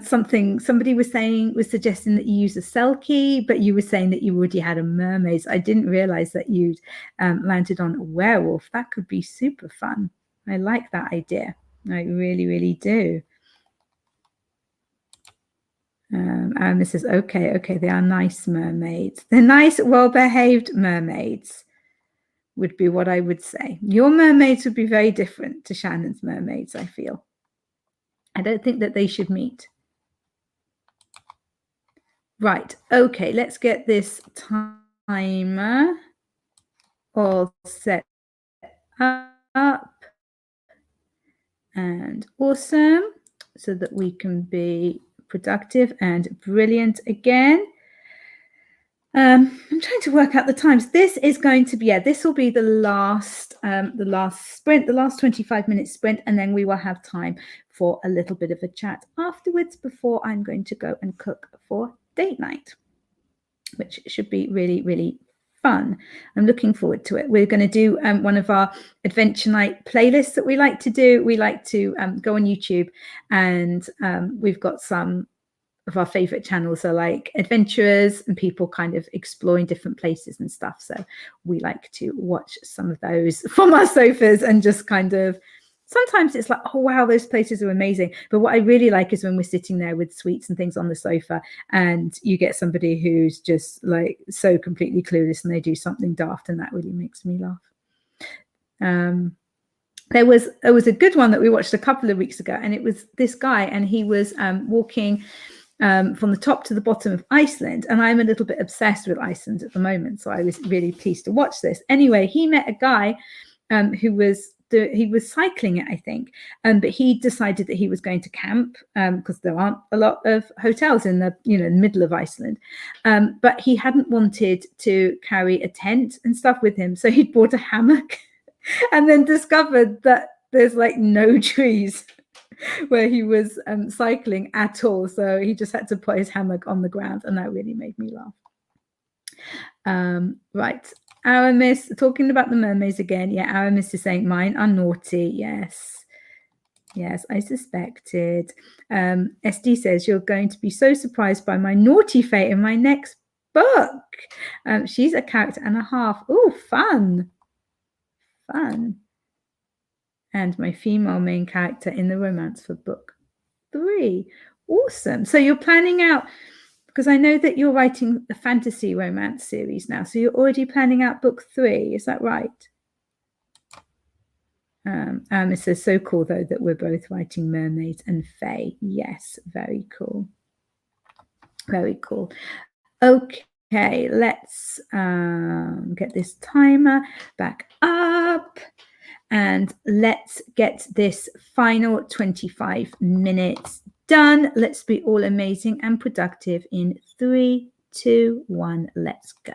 something. Somebody was suggesting that you use a selkie, but you were saying that you already had a mermaid. I didn't realize that you'd landed on a werewolf. That could be super fun. I like that idea. I really, really do. Aramis says, okay, they are nice mermaids. They're nice, well-behaved mermaids. Would be what I would say. Your mermaids would be very different to Shannon's mermaids, I feel. I don't think that they should meet. Right, okay, let's get this timer all set up and awesome so that we can be productive and brilliant again. I'm trying to work out the times. This is going to be, this will be the last sprint, the last 25-minute sprint, and then we will have time for a little bit of a chat afterwards before I'm going to go and cook for date night, which should be really, really fun. I'm looking forward to it. We're going to do one of our adventure night playlists that we like to do. We like to go on YouTube, and we've got some of our favorite channels are like adventurers and people kind of exploring different places and stuff. So we like to watch some of those from our sofas and just kind of, sometimes it's like, oh, wow, those places are amazing. But what I really like is when we're sitting there with sweets and things on the sofa and you get somebody who's just like so completely clueless and they do something daft, and that really makes me laugh. There was a good one that we watched a couple of weeks ago, and it was this guy, and he was walking from the top to the bottom of Iceland, and I'm a little bit obsessed with Iceland at the moment, so I was really pleased to watch this. Anyway, he met a guy who was cycling it, I think, but he decided that he was going to camp because there aren't a lot of hotels in the middle of Iceland, but he hadn't wanted to carry a tent and stuff with him, so he'd bought a hammock and then discovered that there's like no trees where he was cycling at all, so he just had to put his hammock on the ground, and that really made me laugh. Right, Aramis, talking about the mermaids again. Yeah, Aramis is saying mine are naughty. Yes, I suspected. SD says you're going to be so surprised by my naughty fate in my next book. She's a character and a half. Oh, fun. And my female main character in the romance for book 3. Awesome. So you're planning out, because I know that you're writing a fantasy romance series now, so you're already planning out book 3. Is that right? It says, so cool though that we're both writing mermaids and fae. Yes, very cool. Very cool. Okay, let's get this timer back up and let's get this final 25 minutes done. Let's be all amazing and productive in 3, 2, 1. Let's go.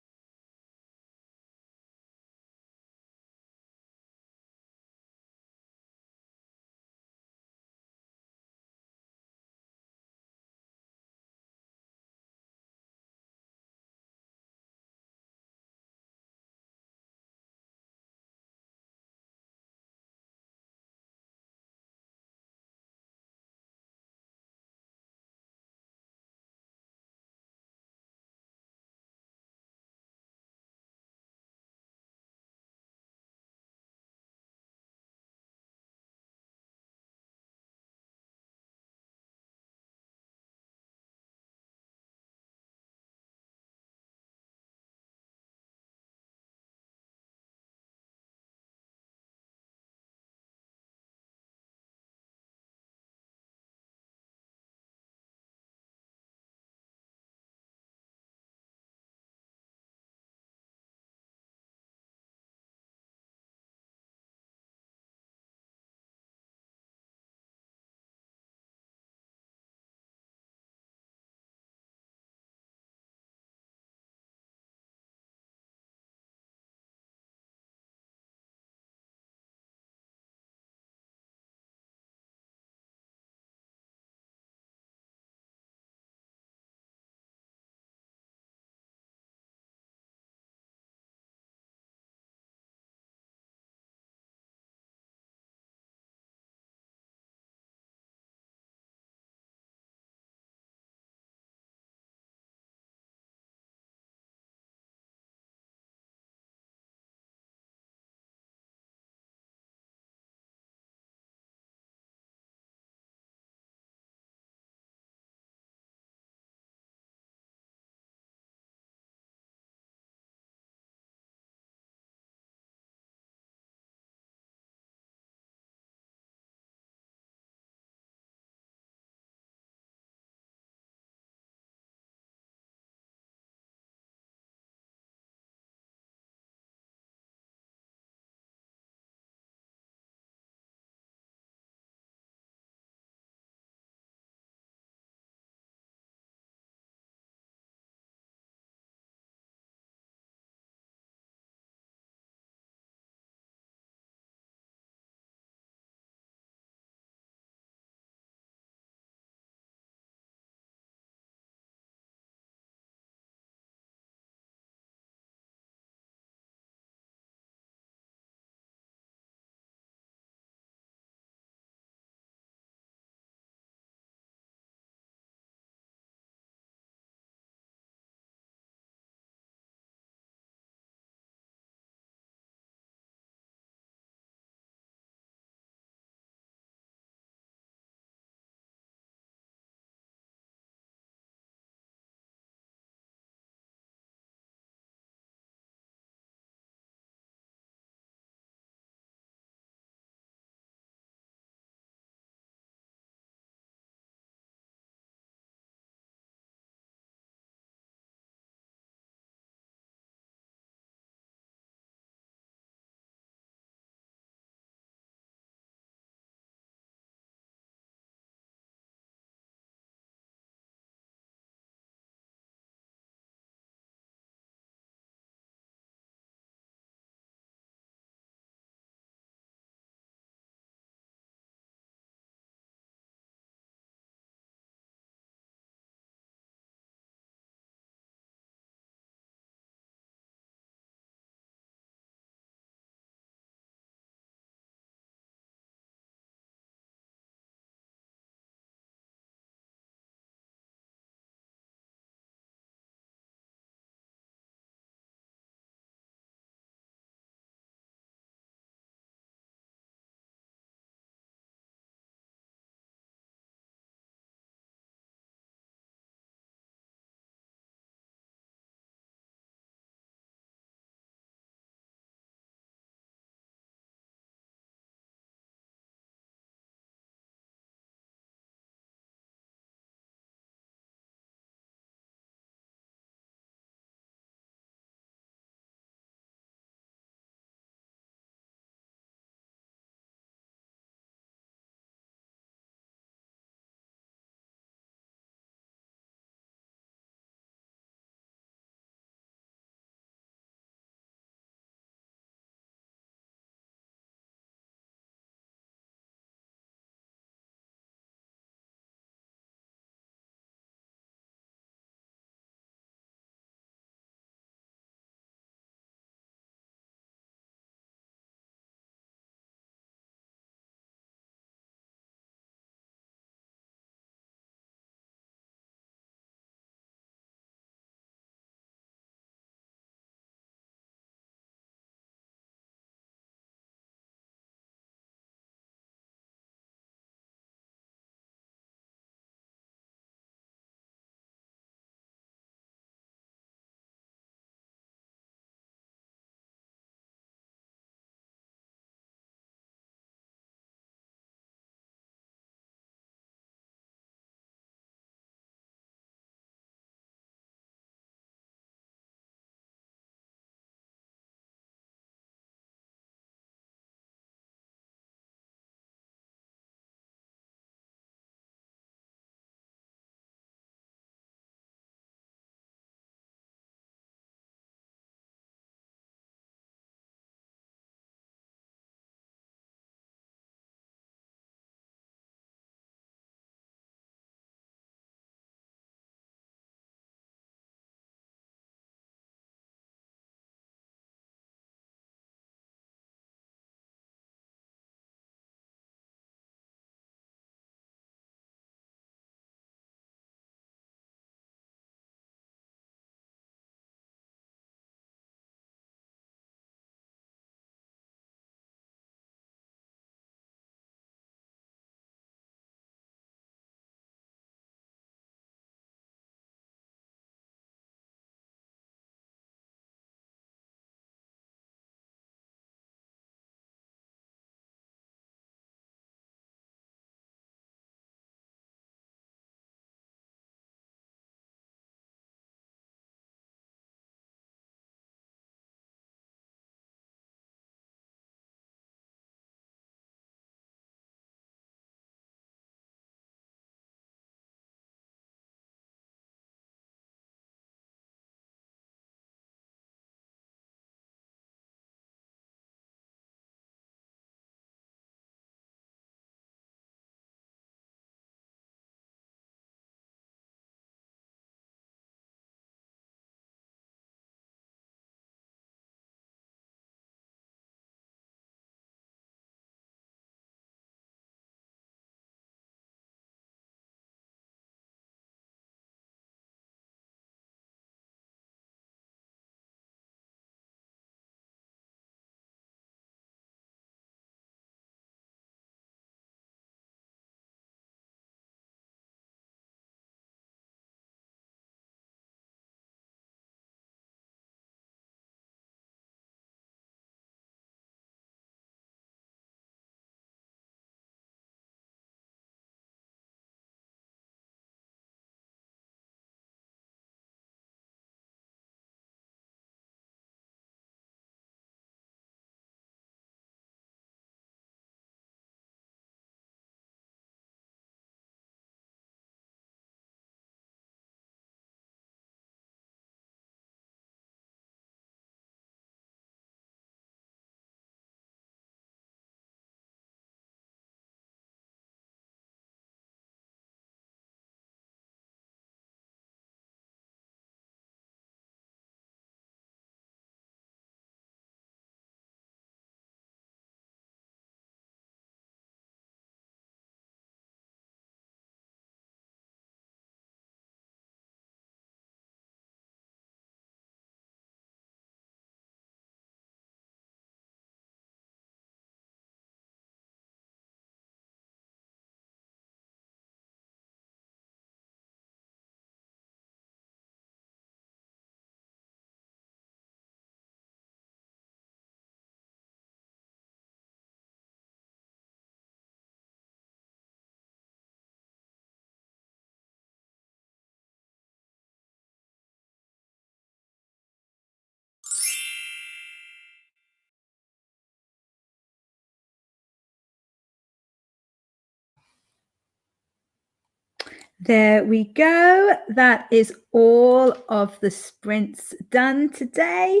There we go. That is all of the sprints done today.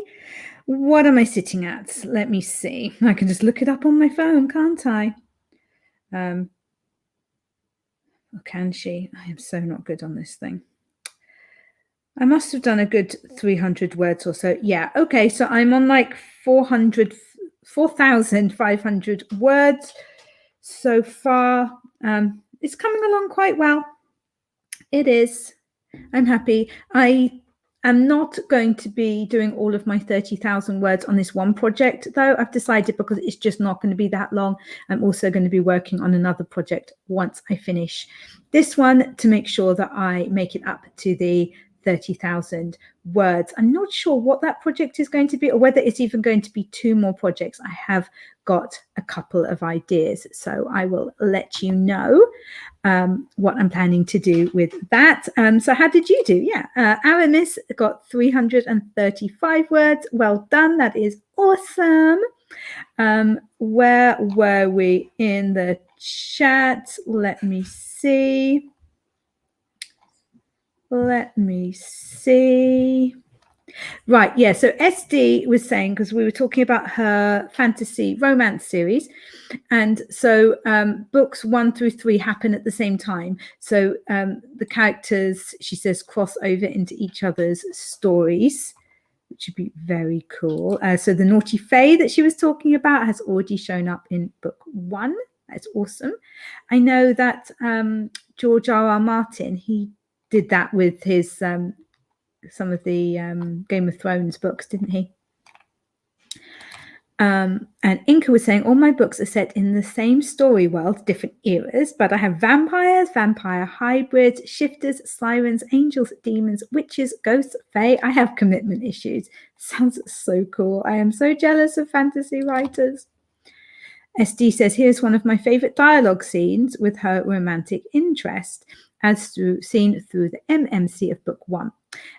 What am I sitting at? Let me see. I can just look it up on my phone, can't I? Or can she? I am so not good on this thing. I must have done a good 300 words or so. Yeah. Okay. So I'm on like 4,500 words so far. It's coming along quite well. It is. I'm happy. I am not going to be doing all of my 30,000 words on this one project, though. I've decided because it's just not going to be that long. I'm also going to be working on another project once I finish this one to make sure that I make it up to the 30,000 words. I'm not sure what that project is going to be or whether it's even going to be 2 more projects. I have got a couple of ideas, so I will let you know what I'm planning to do with that. So how did you do? Yeah, Aramis got 335 words. Well done. That is awesome. Where were we in the chat? Let me see. Right, yeah, so SD was saying, because we were talking about her fantasy romance series, and so books 1 through 3 happen at the same time. So the characters, she says, cross over into each other's stories, which would be very cool. So the Naughty Fae that she was talking about has already shown up in book 1. That's awesome. I know that George R.R. Martin, he did that with his some of the Game of Thrones books, didn't he? And Inca was saying, all my books are set in the same story world, different eras, but I have vampires, vampire hybrids, shifters, sirens, angels, demons, witches, ghosts, fae. I have commitment issues. Sounds so cool. I am so jealous of fantasy writers. SD says, here's one of my favorite dialogue scenes with her romantic interest, as seen through the MMC of book 1.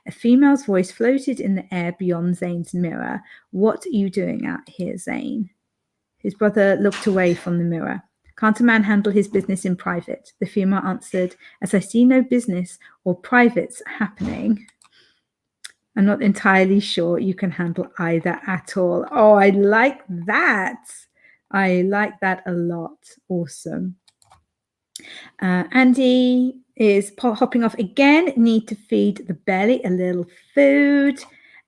A female's voice floated in the air beyond Zane's mirror. What are you doing out here, Zane? His brother looked away from the mirror. Can't a man handle his business in private? The female answered, as I see no business or privates happening. I'm not entirely sure you can handle either at all. Oh, I like that. I like that a lot. Awesome. Andy is hopping off again. Need to feed the belly a little food.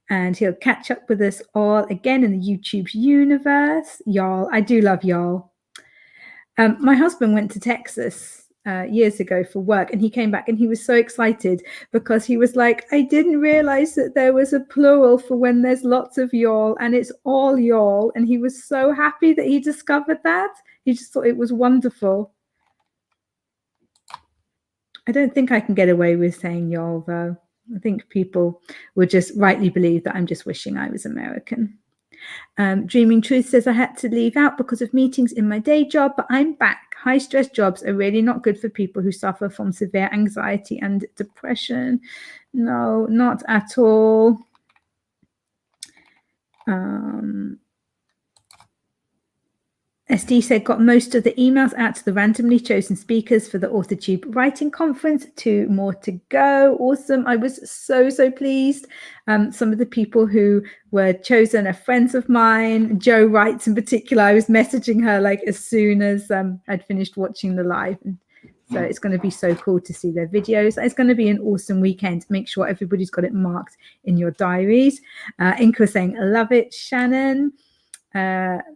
And he'll catch up with us all again in the YouTube universe. Y'all, I do love y'all. My husband went to Texas years ago for work, and he came back and he was so excited because he was like, I didn't realize that there was a plural for when there's lots of y'all and it's all y'all. And he was so happy that he discovered that. He just thought it was wonderful. I don't think I can get away with saying y'all, though. I think people would just rightly believe that I'm just wishing I was American. Dreaming Truth says, I had to leave out because of meetings in my day job, but I'm back. High stress jobs are really not good for people who suffer from severe anxiety and depression. No, not at all. SD said, got most of the emails out to the randomly chosen speakers for the AuthorTube writing conference. 2 more to go. Awesome. I was so pleased. Some of the people who were chosen are friends of mine. Jo Wrights in particular. I was messaging her like as soon as I'd finished watching the live. So it's going to be so cool to see their videos. It's going to be an awesome weekend. Make sure everybody's got it marked in your diaries. Inca was saying, I love it, Shannon.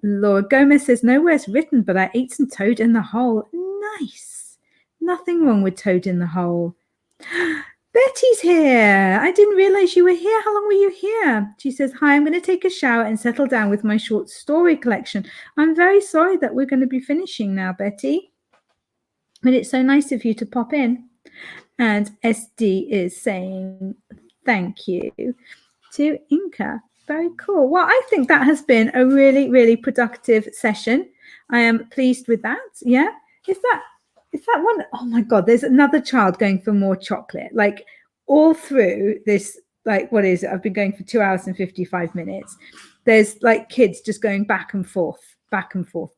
Laura Gomez says, nowhere's written, but I ate some toad in the hole. Nice. Nothing wrong with toad in the hole. Betty's here. I didn't realize you were here. How long were you here? She says, hi, I'm going to take a shower and settle down with my short story collection. I'm very sorry that we're going to be finishing now, Betty. But it's so nice of you to pop in. And SD is saying thank you to Inca. Very cool. Well, I think that has been a really productive session. I am pleased with that. Yeah. Is that one? Oh my God, there's another child going for more chocolate. Like all through this, like, what is it? I've been going for 2 hours and 55 minutes. There's like kids just going back and forth back and forth,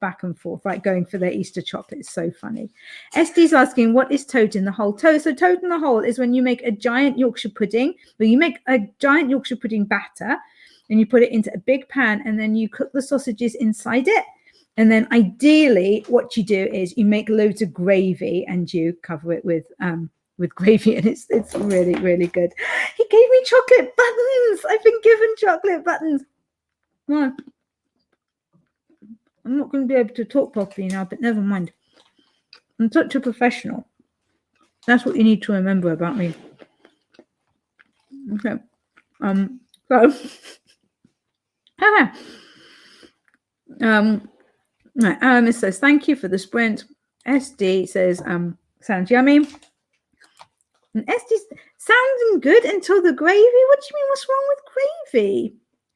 like going for their Easter chocolate. It's so funny. SD's asking, what is toad in the hole? So toad in the hole is when you make a giant Yorkshire pudding, or you make a giant Yorkshire pudding batter and you put it into a big pan and then you cook the sausages inside it. And then ideally what you do is you make loads of gravy and you cover it with gravy, and it's really, really good. He gave me chocolate buttons. I've been given chocolate buttons. No. I'm not going to be able to talk properly now, but never mind. I'm such a professional. That's what you need to remember about me. Okay. So right, Aramis says, thank you for the sprint. SD says, sounds yummy. And SD's sounding good until the gravy. What do you mean? What's wrong with gravy?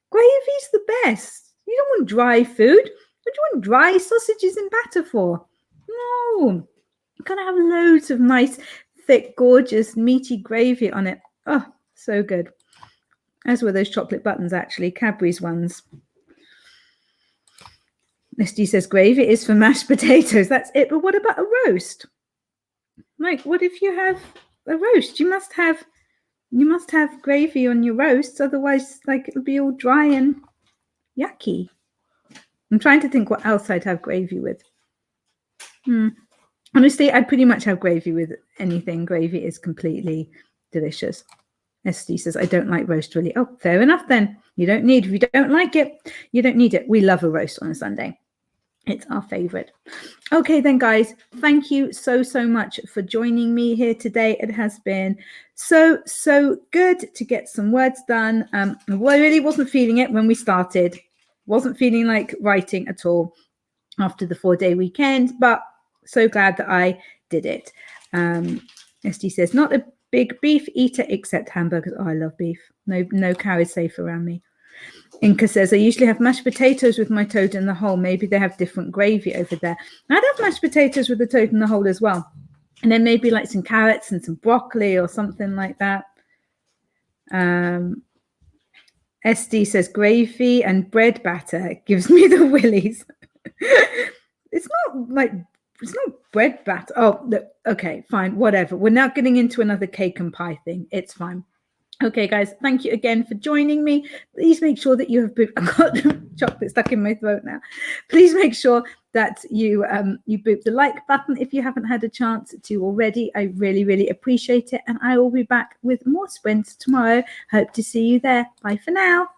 Gravy's the best. You don't want dry food. What do you want dry sausages and batter for? No. You're going to have loads of nice, thick, gorgeous, meaty gravy on it. Oh, so good. As were those chocolate buttons, actually. Cadbury's ones. SD says gravy is for mashed potatoes. That's it. But what about a roast? Like, what if you have a roast? You must have gravy on your roasts. Otherwise, like, it'll be all dry and yucky. I'm trying to think what else I'd have gravy with. Honestly, I'd pretty much have gravy with anything. Gravy is completely delicious. SD says, I don't like roast really. Oh, fair enough then. You don't need, if you don't like it, you don't need it. We love a roast on a Sunday. It's our favorite. Okay, then, guys, thank you so much for joining me here today. It has been so good to get some words done. I really wasn't feeling it when we started. Wasn't feeling like writing at all after the 4-day weekend, but so glad that I did it. SD says, not a big beef eater except hamburgers. Oh, I love beef. No cow is safe around me. Inca says, I usually have mashed potatoes with my toad in the hole. Maybe they have different gravy over there. I'd have mashed potatoes with the toad in the hole as well. And then maybe like some carrots and some broccoli or something like that. SD says, gravy and bread batter gives me the willies. It's not bread batter. Oh, okay, fine, whatever. We're now getting into another cake and pie thing. It's fine. Okay, guys, thank you again for joining me. Please make sure that you have booped. I've got chocolate stuck in my throat now. Please make sure that you boop the like button if you haven't had a chance to already. I really, really appreciate it. And I will be back with more sprints tomorrow. Hope to see you there. Bye for now.